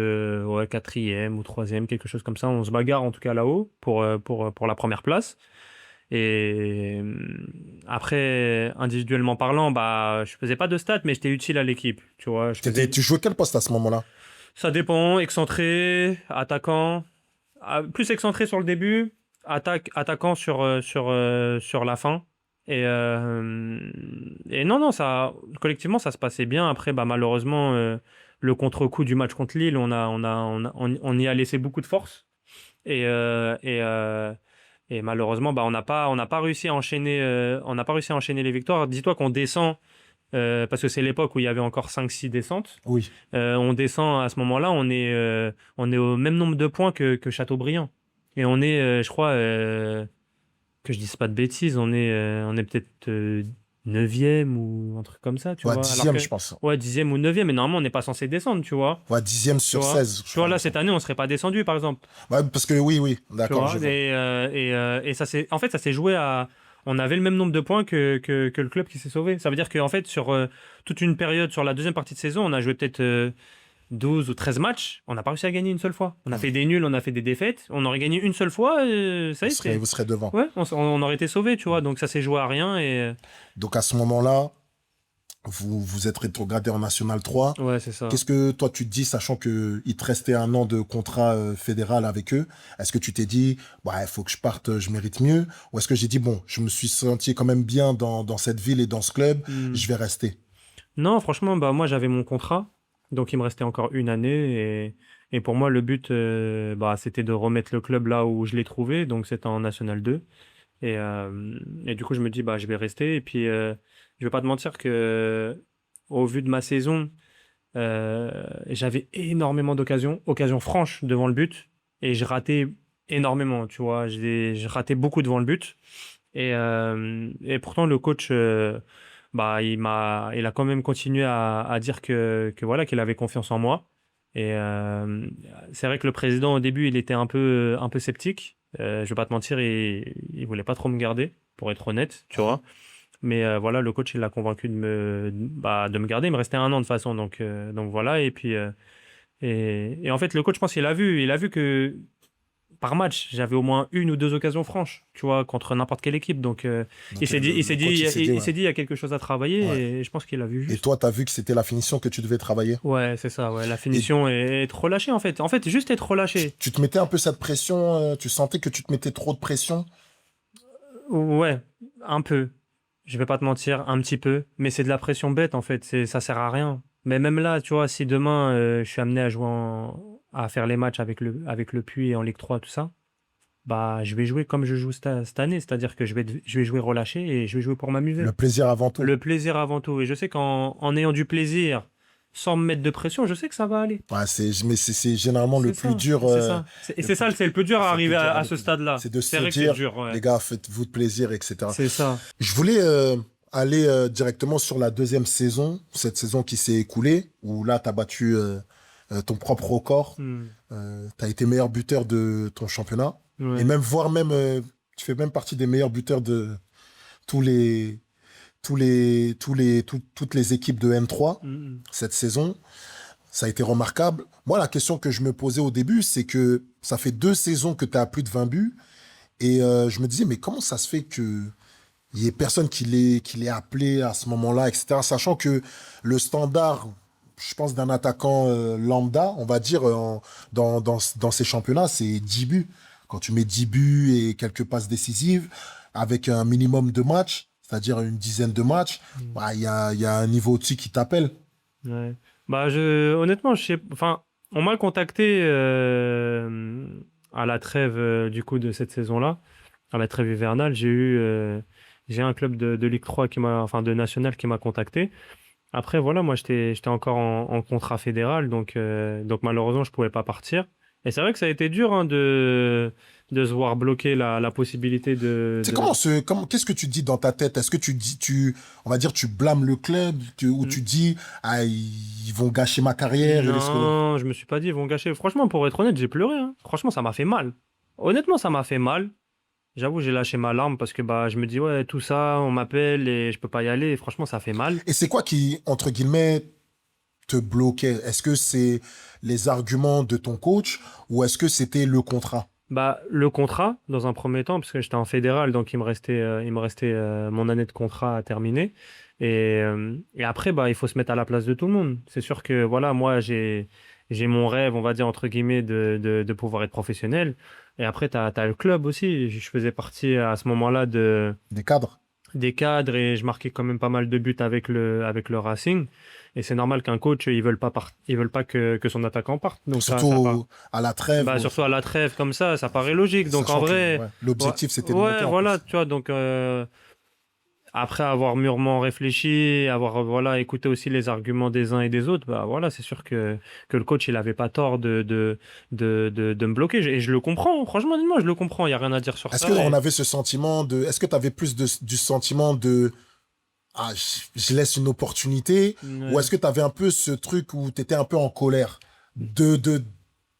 ouais, quatrième ou troisième, quelque chose comme ça. On se bagarre en tout cas là-haut pour la première place. Et après, individuellement parlant, bah, je faisais pas de stats, mais j'étais utile à l'équipe. Tu vois, Tu jouais quel poste à ce moment-là? ça dépend, excentré, attaquant. Plus excentré sur le début, attaquant sur la fin. Et non, non, collectivement, ça se passait bien. Après, bah, malheureusement, le contre-coup du match contre Lille, on y a laissé beaucoup de force. Et, euh, et, euh, et malheureusement, bah, on n'a pas réussi à enchaîner, on n'a pas réussi à enchaîner les victoires. Dis-toi qu'on descend, parce que c'est l'époque où il y avait encore 5 6 descentes. Oui. On descend à ce moment-là, on est au même nombre de points que Châteaubriand. Et on est, je crois, que je dise pas de bêtises, on est peut-être 9e ou un truc comme ça, tu Ouais, vois. Alors 10e, que, je pense. ouais, 10e ou 9e, mais normalement, on n'est pas censé descendre, tu vois. Ouais, 10e Tu sur vois, 16, je tu vois crois. là, cette année, on serait pas descendu, par exemple. Ouais, parce que oui, Tu d'accord, vois, je vois. et ça s'est, en fait, ça s'est joué à. On avait le même nombre de points que le club qui s'est sauvé. Ça veut dire qu'en fait, sur toute une période, sur la deuxième partie de saison, on a joué peut-être 12 ou 13 matchs. On n'a pas réussi à gagner une seule fois. On a fait des nuls, on a fait des défaites. On aurait gagné une seule fois, ça y est, Vous serez devant. ouais, on aurait été sauvés, tu vois. Donc ça s'est joué à rien. Donc à ce moment-là, vous êtes rétrogradé en National 3. Ouais, c'est ça. Qu'est-ce que toi tu te dis, sachant qu'il te restait 1 an de contrat fédéral avec eux? Est-ce que tu t'es dit, bah, il faut que je parte, je mérite mieux? Ou est-ce que j'ai dit, bon, je me suis senti quand même bien dans cette ville et dans ce club, Hmm. je vais rester? Non, franchement, bah, moi, j'avais mon contrat. Donc il me restait encore une année. Et pour moi, le but, bah, c'était de remettre le club là où je l'ai trouvé. Donc c'était en National 2. Et du coup, je me dis, bah, je vais rester. Et puis, je vais pas te mentir que, au vu de ma saison, j'avais énormément occasions franches devant le but. Et je ratais énormément, tu vois. Je ratais beaucoup devant le but. Et pourtant, le coach, bah, il a quand même continué à dire que voilà, qu'il avait confiance en moi. Et c'est vrai que le président, au début, il était un peu sceptique. Je vais pas te mentir, il voulait pas trop me garder, pour être honnête, tu vois. Mais voilà, le coach, il l'a convaincu de me garder. Il me restait 1 an de toute façon, donc voilà. Et puis, et en fait, le coach, je pense qu'il a vu que par match, j'avais au moins une ou deux occasions franches, tu vois, contre n'importe quelle équipe. Donc, il Donc s'est dit, il s'est dit, coach, il, il s'est dit, il ouais. s'est dit, il y a quelque chose à travailler, Ouais. et je pense qu'il a vu Et juste. toi, tu as vu que c'était la finition que tu devais travailler? Ouais, c'est ça, ouais, la Et finition et être relâché, en fait. En fait, juste être relâché. tu te mettais un peu cette pression, tu sentais que tu te mettais trop de pression? Ouais, un peu. Je vais pas te mentir, un petit peu. Mais c'est de la pression bête, en fait. Ça sert à rien. Mais même là, tu vois, si demain, je suis amené à faire les matchs avec le Puy en Ligue 3, tout ça, bah, je vais jouer comme je joue cette année. C'est-à-dire que je vais jouer relâché et je vais jouer pour m'amuser. Le plaisir avant tout. Le plaisir avant tout. Et je sais qu'en ayant du plaisir, sans me mettre de pression, je sais que ça va aller. Ouais, mais c'est généralement le C'est plus ça. dur. C'est ça. Et c'est ça, c'est le plus dur à C'est le plus arriver dur à avec ce stade-là. c'est de C'est se vrai que c'est dire, dur, ouais. les gars, faites-vous de plaisir, etc. C'est ça. Je voulais aller directement sur la deuxième saison, cette saison qui s'est écoulée, où là, tu as battu ton propre record. Hmm. Tu as été meilleur buteur de ton championnat. Ouais. Et même, voire même, tu fais même partie des meilleurs buteurs de tous les, toutes les équipes de N3 Hmm. cette saison. Ça a été remarquable. Moi, la question que je me posais au début, c'est que ça fait 2 saisons que tu as plus de 20 buts. Et je me disais, mais comment ça se fait qu'il n'y ait personne qui l'ait appelé à ce moment-là, etc. Sachant que le standard, je pense, d'un attaquant lambda, on va dire, dans ces championnats, c'est 10 buts. Quand tu mets 10 buts et quelques passes décisives, avec un minimum de matchs, c'est-à-dire une dizaine de matchs, bah, il y a un niveau au-dessus qui t'appelle. Ouais. Bah, honnêtement, je sais, enfin, on m'a contacté à la trêve du coup de cette saison-là, à la trêve hivernale. J'ai un club de Ligue 3 enfin de National qui m'a contacté. Après, voilà, moi, j'étais encore en contrat fédéral, donc malheureusement, je pouvais pas partir. Et c'est vrai que ça a été dur hein, de se voir bloquer la possibilité C'est qu'est-ce que tu dis dans ta tête? Est-ce que on va dire, tu blâmes le club, ou tu dis, ah, ils vont gâcher ma carrière? Non, je me suis pas dit, ils vont gâcher. Franchement, pour être honnête, j'ai pleuré. Hein. Franchement, ça m'a fait mal. Honnêtement, ça m'a fait mal. J'avoue, j'ai lâché ma larme parce que bah, je me dis, ouais, tout ça, on m'appelle et je peux pas y aller. Et franchement, ça fait mal. Et c'est quoi qui, entre guillemets, te bloquait? Est-ce que c'est les arguments de ton coach ou est-ce que c'était le contrat? Bah, le contrat, dans un premier temps, parce que j'étais en fédéral, donc il me restait mon année de contrat à terminer. Et après, bah, il faut se mettre à la place de tout le monde. C'est sûr que, voilà, moi, j'ai mon rêve, on va dire, entre guillemets, de pouvoir être professionnel. Et après, t'as le club aussi. Je faisais partie à ce moment-là Des cadres? des cadres et je marquais quand même pas mal de buts avec le Racing. Et c'est normal qu'un coach, ils veulent pas que son attaquant parte. Donc Surtout à la trêve. bah, surtout à la trêve comme ça paraît logique. Donc en Sachant que, vrai, ouais, l'objectif, c'était de ouais, monter en voilà, plus. tu vois. Donc après avoir mûrement réfléchi, avoir voilà, écouté aussi les arguments des uns et des autres, bah voilà, c'est sûr que le coach, il avait pas tort de me bloquer. Et je le comprends, franchement, honnêtement, je le comprends, il n'y a rien à dire sur Est-ce ça. qu'on avait ce sentiment de. Est-ce que tu avais plus du sentiment de. Ah, je laisse une opportunité. Ou Ouais. est-ce que tu avais un peu ce truc où tu étais un peu en colère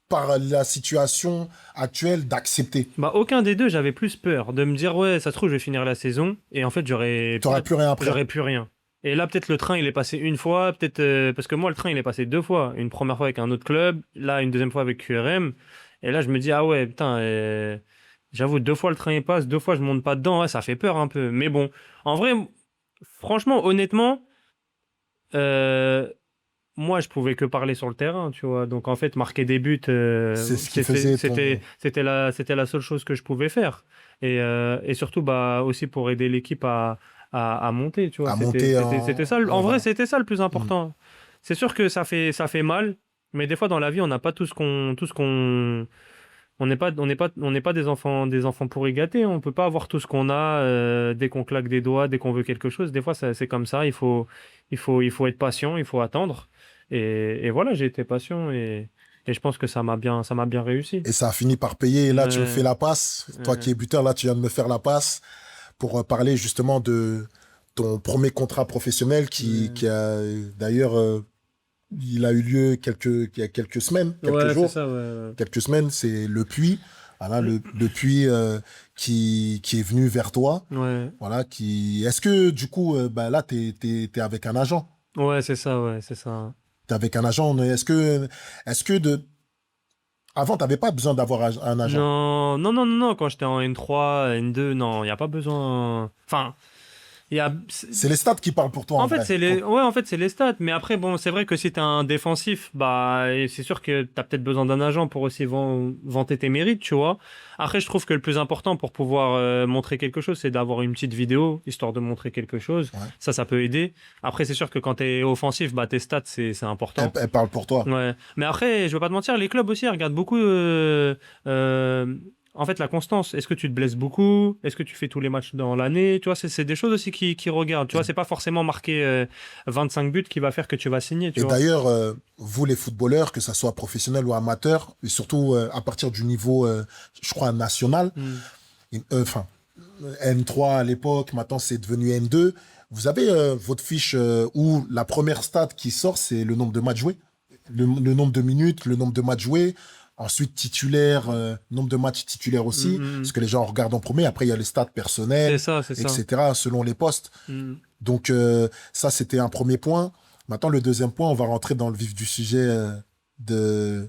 par la situation actuelle d'accepter? Bah, aucun des deux, j'avais plus peur de me dire, ouais, ça se trouve, je vais finir la saison, et en fait, Tu n'auras plus rien après. j'aurais plus rien. Et là, peut-être le train, il est passé une fois, peut-être, parce que moi, le train, il est passé deux fois. Une première fois avec un autre club, là, une deuxième fois avec QRM. Et là, je me dis, ah ouais, putain, j'avoue, deux fois le train, il passe, deux fois, je monte pas dedans, ouais, ça fait peur un peu. Mais bon, en vrai, franchement, honnêtement, euh, moi, je pouvais que parler sur le terrain, tu vois. Donc, en fait, marquer des buts, C'est ce qui faisait ton. c'était la seule chose que je pouvais faire. Et surtout, bah, aussi pour aider l'équipe à monter, tu vois. À monter C'était ça. En vrai, voilà. c'était ça le plus Mm. important. C'est sûr que ça fait mal, mais des fois, dans la vie, on n'a pas tout ce qu'on, on n'est pas des enfants pourris gâtés. On peut pas avoir tout ce qu'on a dès qu'on claque des doigts, dès qu'on veut quelque chose. Des fois, c'est comme ça. Il faut être patient, il faut attendre. Et voilà, j'ai été patient et je pense que ça m'a bien réussi. Et ça a fini par payer. Et là, tu me fais Ouais, la passe. Toi qui ouais, es buteur, là, tu viens de me faire la passe pour parler justement de ton premier contrat professionnel qui a d'ailleurs, il a eu lieu il y a quelques semaines, quelques ouais, c'est jours. ça, ouais. Quelques semaines, c'est Le Puy. Voilà, Ouais, le Puy qui est venu vers toi. ouais, Voilà, Est-ce que du coup, bah, là, t'es avec un agent? ouais, c'est ça, ouais, c'est ça. T'es avec un agent. Mais est-ce que avant, t'avais pas besoin d'avoir un agent? Non, non, non, non, non, quand j'étais en N3, N2, non, il n'y a pas besoin. Enfin, il y a. C'est les stats qui parlent pour toi en En fait, vrai. c'est les, ouais, en fait, c'est les stats. Mais après, bon, c'est vrai que si t'es un défensif, bah, et c'est sûr que t'as peut-être besoin d'un agent pour aussi vanter tes mérites, tu vois. Après, je trouve que le plus important pour pouvoir montrer quelque chose, c'est d'avoir une petite vidéo, histoire de montrer quelque chose. Ouais. Ça peut aider. Après, c'est sûr que quand t'es offensif, bah, tes stats, c'est Elle, important. elle parle pour toi. Ouais. Mais après, je vais pas te mentir, les clubs aussi, ils regardent beaucoup, en fait, la constance. Est-ce que tu te blesses beaucoup? Est-ce que tu fais tous les matchs dans l'année? Tu vois, c'est des choses aussi qui regardent. Tu Et, vois, c'est pas forcément marquer 25 buts qui va faire que tu vas signer, tu et vois. d'ailleurs, vous les footballeurs, que ça soit professionnel ou amateur, et surtout à partir du niveau, je crois, national, Hmm. enfin, N3 à l'époque, maintenant c'est devenu N2, vous avez votre fiche où la première stat qui sort, c'est le nombre de matchs joués, le nombre de minutes, le nombre de matchs joués. Ensuite, titulaire, nombre de matchs titulaires Hmm, aussi, hmm. ce que les gens regardent en premier. Après, il y a les stats C'est personnels, ça, c'est ça. etc., selon les postes. Hmm. Donc, ça, c'était un premier point. Maintenant, le deuxième point, on va rentrer dans le vif du sujet de,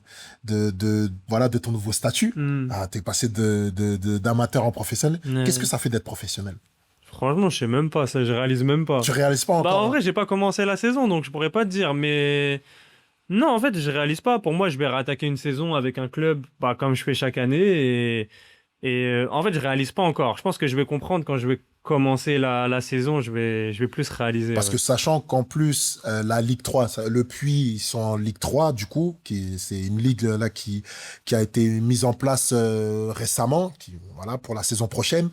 voilà, de ton nouveau statut. Hmm. Ah, t'es passé d'amateur en professionnel. Qu'est-ce que Ouais. ça fait d'être professionnel? Franchement, je sais même pas, ça, je réalise même pas. Tu réalises pas Bah, encore, en hein. vrai, j'ai pas commencé la saison, donc je pourrais pas te dire, mais. Non, en fait, je réalise pas. Pour moi, je vais réattaquer une saison avec un club, bah, comme je fais chaque année. En fait, je réalise pas encore. Je pense que je vais comprendre quand je vais commencer la saison. Je vais plus réaliser. Parce Ouais. que sachant qu'en plus, la Ligue 3, le Puy, ils sont en Ligue 3, du coup, c'est une ligue là qui a été mise en place récemment, voilà, pour la saison prochaine.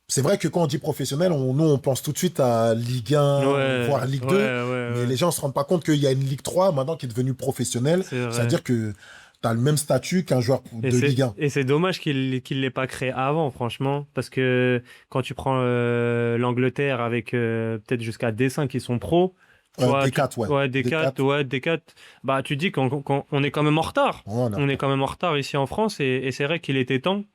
C'est vrai que quand on dit professionnel, nous, on pense tout de suite à Ligue 1, Ouais, voire Ligue ouais, 2, ouais, mais ouais. les gens ne se rendent pas compte qu'il y a une Ligue 3 maintenant qui est devenue professionnelle. C'est vrai. C'est-à-dire que tu as le même statut qu'un joueur de Ligue 1. Et c'est dommage qu'il l'ait pas créé avant, franchement, parce que quand tu prends l'Angleterre avec peut-être jusqu'à D5 qui sont pros, tu vois, D4, ouais. ouais, D4, D4, ouais, D4, bah tu dis qu'on est quand même en retard. voilà. On est quand même en retard ici en France et c'est vrai qu'il était temps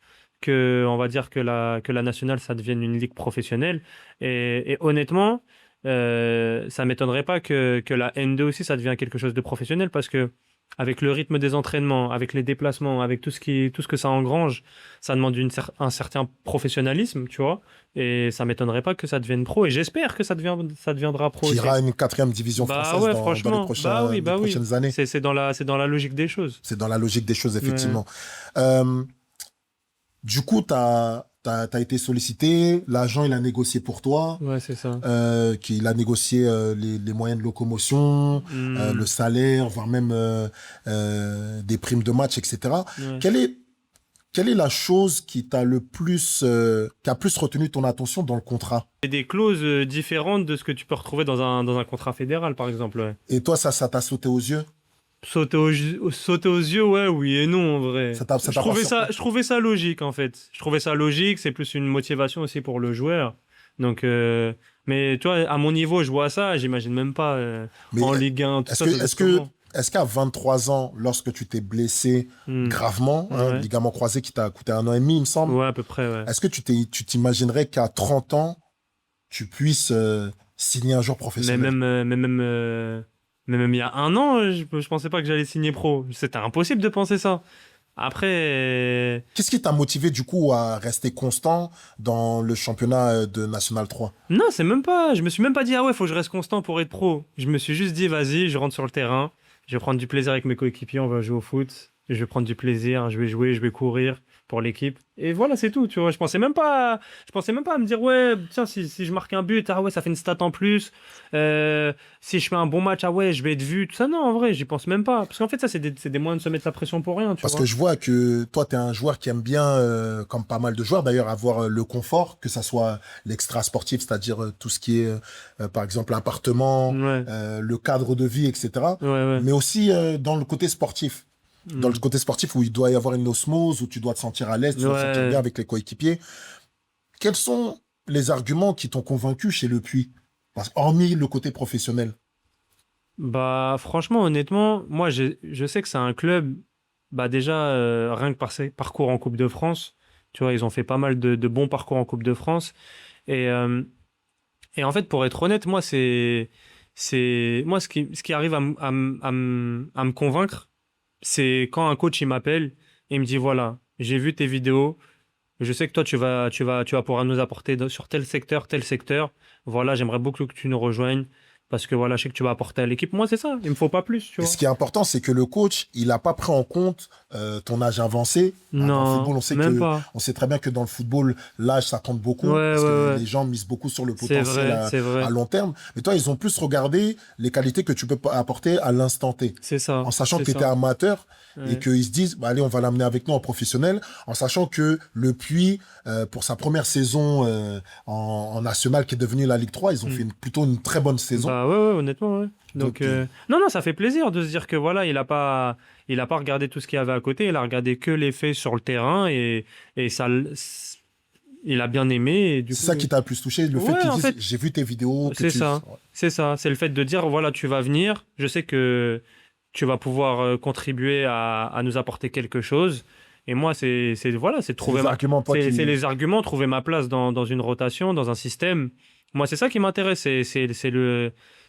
que, on va dire que la nationale, ça devienne une ligue professionnelle. Et honnêtement, ça m'étonnerait pas que la N2 aussi, ça devienne quelque chose de professionnel parce que avec le rythme des entraînements, avec les déplacements, avec tout ce que ça engrange, ça demande un certain professionnalisme, tu vois. Et ça m'étonnerait pas que ça devienne pro. Et j'espère que ça deviendra pro Qui aussi. ira une quatrième division Bah française ouais, dans franchement. les Bah oui. prochaines années. C'est dans la logique des choses. C'est dans la logique des choses, Ouais, effectivement. Euh, du coup, tu as été sollicité, l'agent, il a négocié pour toi, ouais, c'est ça. qu'il a négocié les moyens de locomotion, le Hmm, salaire, voire même des primes de match, etc. ouais. Quel est, Quelle est la chose qui a plus retenu ton attention dans le contrat? C'est des clauses différentes de ce que tu peux retrouver dans un contrat fédéral, par exemple. Ouais. Et toi, ça t'a sauté aux yeux? Sauter aux yeux, ouais, oui et non, en vrai. Ça t'a pas surpris? Je trouvais ça logique, en fait. Je trouvais ça logique, c'est plus une motivation aussi pour le joueur. Donc, mais tu vois, à mon niveau, je vois ça, j'imagine même pas Mais en Ligue 1, tout est-ce ça, que, ça doit est-ce être que, comment. est-ce qu'à 23 ans, lorsque tu t'es blessé Hmm. gravement, hein, Ouais. ligament croisé qui t'a coûté 1 an et demi, il me semble, Ouais, à peu près, ouais. est-ce que tu t'imaginerais qu'à 30 ans, tu puisses signer un jour Mais professionnel? même, mais même il y a un an, je pensais pas que j'allais signer pro. C'était impossible de penser ça. Après, Qu'est-ce qui t'a motivé du coup à rester constant dans le championnat de National 3? non, c'est même pas. Je me suis même pas dit, ah ouais, faut que je reste constant pour être pro. Je me suis juste dit, vas-y, je rentre sur le terrain, je vais prendre du plaisir avec mes coéquipiers, on va jouer au foot, je vais prendre du plaisir, je vais jouer, je vais courir pour l'équipe. Et voilà, c'est tout, tu vois. Je pensais même pas à me dire, ouais, tiens, si je marque un but, ah ouais, ça fait une stat en plus. Si je fais un bon match, ah ouais, je vais être vu. Tout ça, non, en vrai, j'y pense même pas. Parce qu'en fait, ça, c'est des moyens de se mettre la pression pour rien, tu Parce que vois. je vois que toi, tu es un joueur qui aime bien, comme pas mal de joueurs d'ailleurs, avoir le confort, que ça soit l'extra sportif, c'est-à-dire tout ce qui est, par exemple, l'appartement, Ouais, le cadre de vie, etc. ouais, ouais. Mais aussi dans le côté sportif. Dans le Hmm. côté sportif où il doit y avoir une osmose, où tu dois te sentir à l'aise, tu dois te sentir bien Ouais. avec les coéquipiers. Quels sont les arguments qui t'ont convaincu chez Le Puy? Hormis le côté professionnel. Bah, franchement, honnêtement, moi, je sais que c'est un club, bah, déjà, rien que par ses parcours en Coupe de France, tu vois, ils ont fait pas mal de bons parcours en Coupe de France. Et, euh, et en fait, pour être honnête, moi, moi, ce qui arrive à me convaincre, c'est quand un coach, il m'appelle et il me dit, voilà, j'ai vu tes vidéos, je sais que toi, tu vas pouvoir nous apporter sur tel secteur. Voilà, j'aimerais beaucoup que tu nous rejoignes parce que voilà, je sais que tu vas apporter à l'équipe. Moi, c'est ça. Il me faut pas plus, tu Et vois. ce qui est important, c'est que le coach, il n'a pas pris en compte ton âge avancé. Hein, dans le Non, football, même pas. on sait très bien que dans le football, l'âge, ça compte Ouais, beaucoup ouais, parce que ouais. les gens misent beaucoup sur le C'est potentiel vrai, c'est à vrai. long terme. Mais toi, ils ont plus regardé les qualités que tu peux apporter à l'instant T. C'est ça, En sachant c'est que tu étais ça. amateur et Ouais. qu'ils se disent, bah, allez, on va l'amener avec nous en professionnel, en sachant que le Puy, pour sa première saison en national qui est devenue la Ligue 3, ils ont fait Hmm. plutôt une très bonne saison. Bah ouais, ouais, honnêtement, ouais. Donc, Donc, non, non, ça fait plaisir de se dire que voilà, il a pas regardé tout ce qu'il y avait à côté, il a regardé que les faits sur le terrain et ça, il a bien aimé et du c'est coup, ça qui t'a le plus touché, le fait ouais, qu'ils en disent, fait, j'ai vu tes vidéos, que c'est tu... ça, c'est ça, c'est le fait de dire voilà, tu vas venir, je sais que tu vas pouvoir contribuer à nous apporter quelque chose. Et moi, voilà, c'est C'est trouver les arguments, toi, c'est qui... les arguments, trouver ma place dans une rotation, dans un système. Moi, c'est ça qui m'intéresse,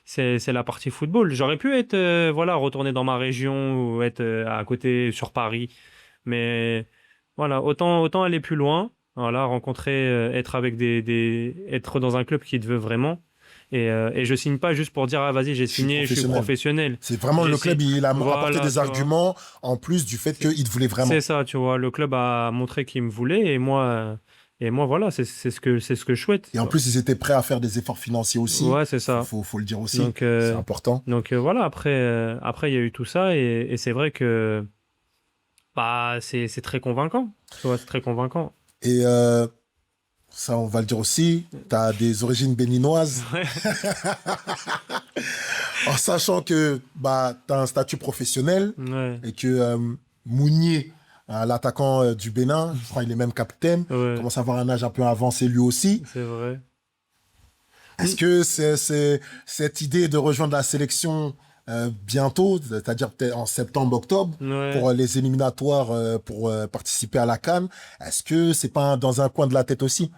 c'est la partie football. J'aurais pu être, voilà, retourner dans ma région ou être à côté sur Paris, mais voilà, autant aller plus loin, voilà, rencontrer, être avec être dans un club qui te veut vraiment. Et je signe pas juste pour dire, ah, vas-y, j'ai Je suis signé, je suis professionnel. professionnel. C'est vraiment J'ai le si- club, il a apporté Voilà, des tu vois. arguments en plus du fait qu'il te voulait vraiment. C'est ça, tu vois. Le club a montré qu'il me voulait et moi voilà, c'est ce que je souhaite. Et en plus, ils étaient prêts à faire des efforts financiers aussi. Ouais, c'est ça. Faut le dire aussi. Donc, C'est important. voilà, après, il y a eu tout ça et c'est vrai que bah, c'est très convaincant. Tu vois, c'est très convaincant. Et ça, on va le dire aussi, tu as des origines béninoises, Ouais, en sachant que bah, tu as un statut professionnel ouais, et que Mounier, l'attaquant du Bénin, je crois qu'il est même capitaine, ouais, commence à avoir un âge un peu avancé lui aussi. c'est vrai. Est-ce que c'est cette idée de rejoindre la sélection bientôt, c'est-à-dire peut-être en septembre, octobre, Ouais. pour les éliminatoires, pour participer à la CAN, est-ce que c'est pas dans un coin de la tête aussi?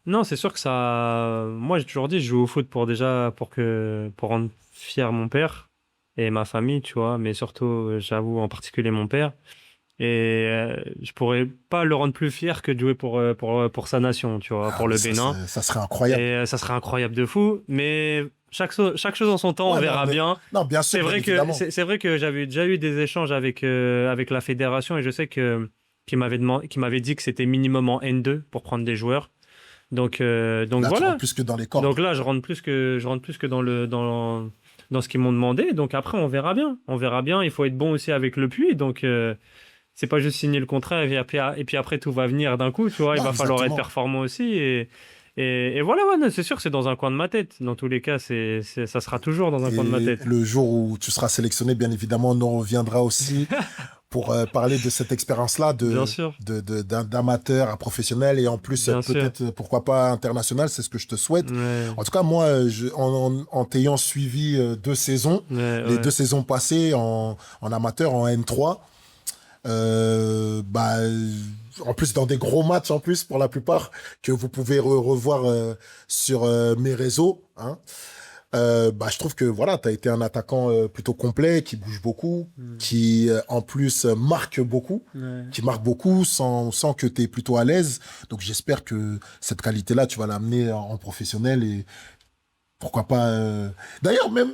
Non, c'est sûr que ça. Moi, j'ai toujours dit, je joue au foot pour déjà, pour rendre fier mon père et ma famille, tu vois, mais surtout, j'avoue, en particulier mon père. Et je pourrais pas le rendre plus fier que de jouer pour sa nation, tu vois, Ah, pour mais le Bénin. ça serait Et incroyable. ça serait incroyable de fou. Mais chaque chose en son temps, on Ouais, verra bien. non, bien sûr, bien évidemment. C'est vrai que j'avais déjà eu des échanges avec la fédération et je sais qu'il m'avait dit que c'était minimum en N2 pour prendre des joueurs. Donc Là, tu rentres voilà. plus que dans les cordes. Donc là, je rentre plus que dans ce qu'ils m'ont demandé. Donc après, on verra bien. On verra bien. Il faut être bon aussi avec le puits. Donc c'est pas juste signer le contrat et puis après tout va venir d'un coup, tu vois. Il Non, va falloir être exactement. performant aussi. Et voilà, ouais, non, c'est sûr, c'est dans un coin de ma tête. Dans tous les cas, ça sera toujours dans un coin de ma Et tête. le jour où tu seras sélectionné, bien évidemment, on en reviendra aussi pour parler de cette expérience-là Bien sûr, d'amateur à professionnel et en plus, bien sûr. peut-être, pourquoi pas international, c'est ce que je te souhaite. Ouais, En tout cas, moi, en t'ayant suivi 2 saisons, ouais, les ouais. 2 saisons passées en amateur, en N3, bah, en plus dans des gros matchs en plus pour la plupart que vous pouvez revoir sur mes réseaux, hein. Bah, je trouve que voilà, tu as été un attaquant plutôt complet, qui bouge beaucoup, Hmm. qui en plus marque beaucoup, Ouais. qui marque beaucoup sans que tu es plutôt à l'aise. Donc j'espère que cette qualité-là, tu vas l'amener en professionnel et pourquoi pas. D'ailleurs, même,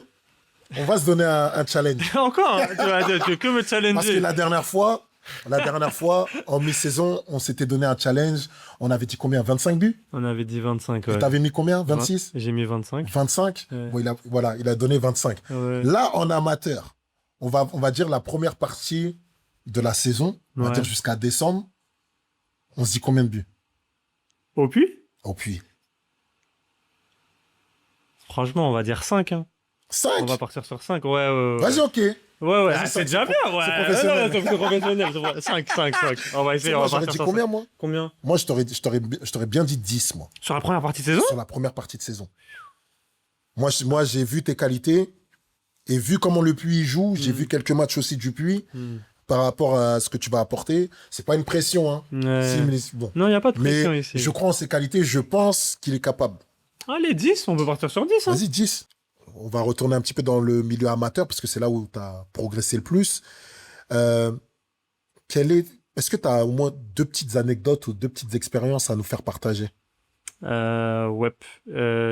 on va se donner un challenge. Encore, hein, tu veux que me Parce que challenger. la dernière fois, en mi-saison, on s'était donné un challenge. On avait dit combien? 25 buts? On avait dit 25, Et ouais. t'avais mis combien? 26? J'ai mis 25. 25? Ouais. Bon, voilà, il a donné 25. Ouais. Là, en amateur, on va dire la première partie de la saison, on va dire Ouais. jusqu'à décembre, on se dit combien de buts? Au puits? Au puits. Franchement, on va dire 5, hein. On va 5? partir sur 5. Ouais, ouais, ouais. Vas-y, ok. Ouais, ouais, Vas-y, c'est 5, déjà bien, ouais. c'est Non, professionnel. non, c'est professionnel. 5, 5, 5. On va essayer, on Moi, va j'aurais partir dit sur 5. combien, moi? Combien? Moi, je t'aurais bien dit 10, moi, Sur la première partie de saison? sur la première partie de saison. Moi, j'ai vu tes qualités et vu comment le Puy joue, j'ai Hmm. vu quelques matchs aussi du Puy Hmm. par rapport à ce que tu vas apporter. C'est pas une pression, hein. Ouais. Bon. Non, il n'y a pas de Mais pression ici. je crois en ses qualités, je pense qu'il est capable. Allez, 10, on peut partir sur 10, hein. Vas-y, 10. On va retourner un petit peu dans le milieu amateur parce que c'est là où tu as progressé le plus. Euh, quel est, est-ce que tu as au moins 2 petites anecdotes ou 2 petites expériences à nous faire partager? Ouais.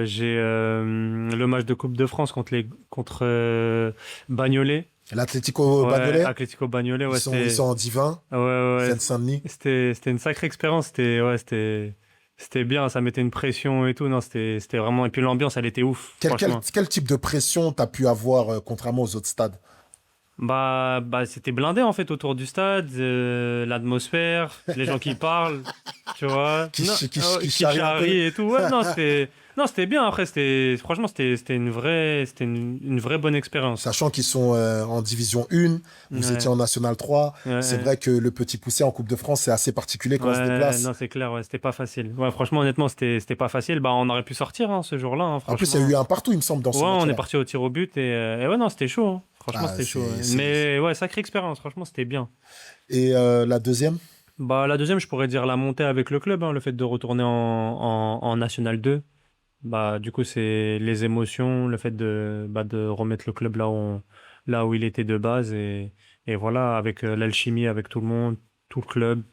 J'ai le match de Coupe de France contre Bagnolet. L'Atlético Ouais, Bagnolet, Atlético Bagnolet, ils ouais, sont, ils sont en divin, ouais, ouais, ouais. Seine-Saint-Denis. C'était une sacrée expérience. C'était bien. Ça mettait une pression et tout. Non, c'était vraiment. Et puis l'ambiance, elle était ouf, Quel, quel, franchement. quel type de pression tu as pu avoir contrairement aux autres stades? Bah, c'était blindé en fait autour du stade, l'atmosphère, les gens qui parlent, tu vois. Qui, Non, ch- qui, ch- oh, qui qui charrie un peu? charrient et tout. Ouais, non, c'était bien. Après, franchement, c'était une vraie bonne expérience. Sachant qu'ils sont en Division 1, vous étiez Ouais, en National 3. ouais, C'est ouais. vrai que le petit poussé en Coupe de France, c'est assez particulier quand on se Ouais, déplace. non, c'est clair, ouais, c'était pas facile. Ouais, franchement, honnêtement, c'était pas facile. Bah, on aurait pu sortir hein, ce jour-là, hein, En plus, il y a franchement. eu un partout, il me semble, dans Ouais, ce on est match-là. parti au tir au but et ouais, non, c'était chaud, hein. Franchement, Ah, c'était chaud, ouais. Mais ouais, sacrée expérience, franchement, c'était bien. Et la deuxième? Bah, la deuxième, je pourrais dire la montée avec le club, hein, le fait de retourner en National 2. Bah, du coup, c'est les émotions, le fait de remettre le club là où il était de base et voilà, avec l'alchimie, avec tout le monde, tout le club.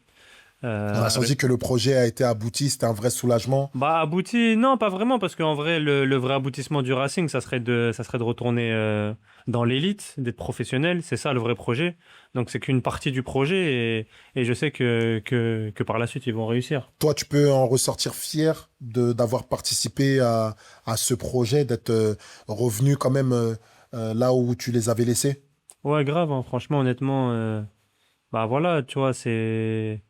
On a Avec senti que le projet a été abouti, c'était un vrai soulagement. Bah, abouti, non, pas vraiment, parce qu'en vrai, le vrai aboutissement du Racing, ça serait de retourner dans l'élite, d'être professionnel. C'est ça le vrai projet. Donc, c'est qu'une partie du projet et je sais que par la suite, ils vont réussir. Toi, tu peux en ressortir fier d'avoir participé à ce projet, d'être revenu quand même là où tu les avais laissés. Ouais, grave, hein, franchement, honnêtement, bah voilà, tu vois, c'est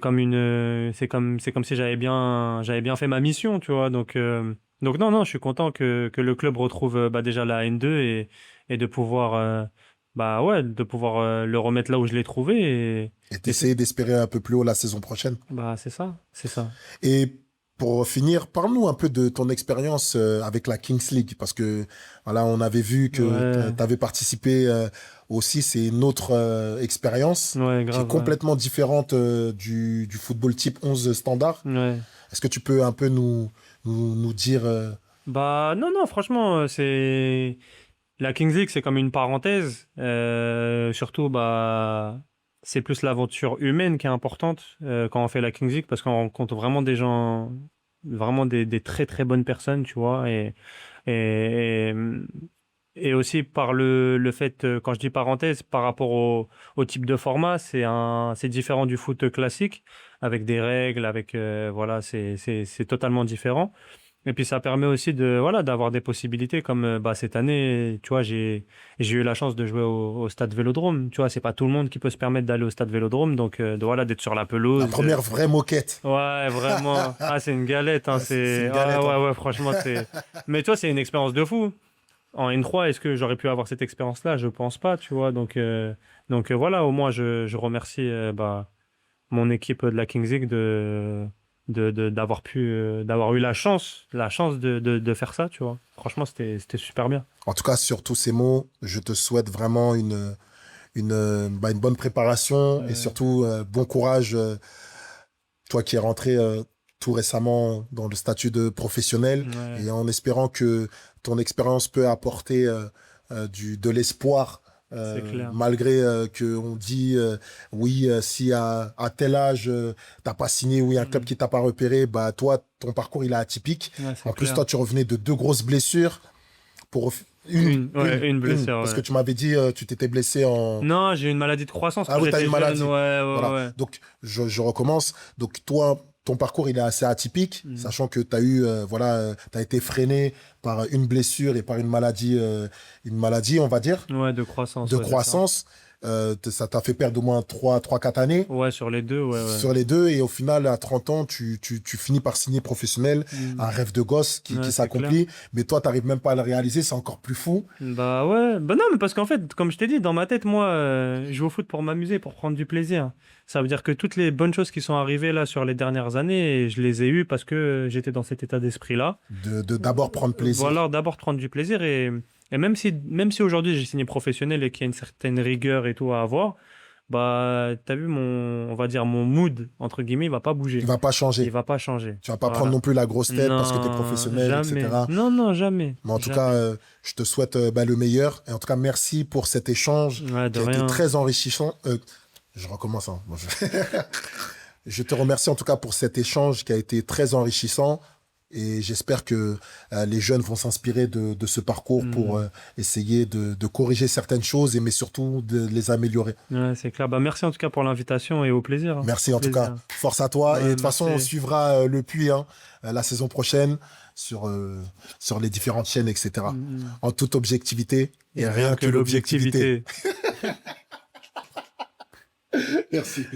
comme si j'avais bien fait ma mission, tu vois. Donc non, non, je suis content que le club retrouve bah, déjà la N2 et de pouvoir, bah ouais, de pouvoir le remettre là où je l'ai trouvé Et et d'essayer d'espérer un peu plus haut la saison prochaine. bah c'est ça, c'est ça. Et pour finir, parle-nous un peu de ton expérience avec la Kings League, parce que voilà, on avait vu que Ouais, tu avais participé aussi, c'est une autre expérience ouais, qui est grave, ouais. complètement différente du football type 11 standard. Ouais. Est-ce que tu peux un peu nous dire Bah non, non, franchement, c'est la Kings League, c'est comme une parenthèse. Surtout, bah, c'est plus l'aventure humaine qui est importante quand on fait la Kings League parce qu'on rencontre vraiment des gens, vraiment des très très bonnes personnes, tu vois. Et, et aussi par le fait, quand je dis parenthèse, par rapport au type de format, c'est différent du foot classique avec des règles, avec voilà, c'est totalement différent. Et puis ça permet aussi de voilà d'avoir des possibilités comme bah, cette année, tu vois, j'ai eu la chance de jouer au stade Vélodrome. Tu vois, c'est pas tout le monde qui peut se permettre d'aller au stade Vélodrome, donc voilà d'être sur la La pelouse. première vraie moquette. Ouais, vraiment. Ah, c'est une galette, hein. Ah, c'est C'est une ouais, galette, hein. ouais, ouais. Franchement, c'est. Mais toi, c'est une expérience de fou. En N3, est-ce que j'aurais pu avoir cette expérience-là? Je pense pas, tu vois. Donc voilà, au moins, je remercie bah, mon équipe de la Kings League d'avoir pu, d'avoir eu la chance de faire ça, tu vois. Franchement, c'était super bien. En tout cas, sur tous ces mots, je te souhaite vraiment une bonne préparation et Ouais, surtout bon courage, toi qui es rentré tout récemment dans le statut de professionnel ouais, et en espérant que ton expérience peut apporter de l'espoir. c'est clair. Malgré que on dit oui si à tel âge t'as pas signé ou il y a un club Mm. qui t'a pas repéré, bah toi ton parcours il est atypique. Ouais, En c'est plus clair. toi tu revenais de deux grosses blessures pour Une une, blessure, parce que ouais. tu m'avais dit tu t'étais blessé en... Non, j'ai eu une maladie de croissance Ah quand oui, tu as j'étais une jeune. maladie. Ouais, ouais, Voilà. ouais. Donc, je recommence. Donc, toi, ton parcours, il est assez atypique, Mm. sachant que tu as eu, voilà, tu as été freiné par une blessure et par une maladie, on va dire, Ouais, de croissance, de ouais, c'est ça. croissance. Ça t'a fait perdre au moins 4 années Ouais, sur les deux, ouais, ouais. sur les deux. Et au final, à 30 ans, tu finis par signer professionnel, Mm. un rêve de gosse qui Ouais, c'est clair. s'accomplit. Mais toi, tu n'arrives même pas à le réaliser, c'est encore plus fou. Bah ouais, bah non, mais parce qu'en fait, comme je t'ai dit, dans ma tête, moi, je joue au foot pour m'amuser, pour prendre du plaisir. Ça veut dire que toutes les bonnes choses qui sont arrivées là sur les dernières années, je les ai eues parce que j'étais dans cet état d'esprit-là. D'abord prendre plaisir. Voilà, d'abord prendre du plaisir et même si aujourd'hui j'ai signé professionnel et qu'il y a une certaine rigueur et tout à avoir, bah t'as vu on va dire mon mood, entre guillemets, il va pas Il bouger. va pas Il changer. va pas changer. Tu vas pas prendre Voilà. non plus la grosse tête parce que tu es Non, professionnel, jamais. etc. Non, non, jamais. Mais en tout cas, Jamais. je te souhaite le meilleur. Et en tout cas, merci pour cet échange Ouais, de qui a été rien. très enrichissant. Je recommence, hein. Bon, je te remercie en tout cas pour cet échange qui a été très enrichissant. Et j'espère que les jeunes vont s'inspirer de ce parcours pour Hmm. essayer de corriger certaines choses, mais surtout de les améliorer. Ouais, c'est clair. Bah, merci en tout cas pour l'invitation et au plaisir, hein. Merci Au en tout cas. plaisir. Force à toi. Et de Ouais, toute façon, on merci. suivra le puits hein, la saison prochaine sur les différentes chaînes, etc. Hmm. En toute objectivité Et et rien rien que que l'objectivité. l'objectivité. Merci.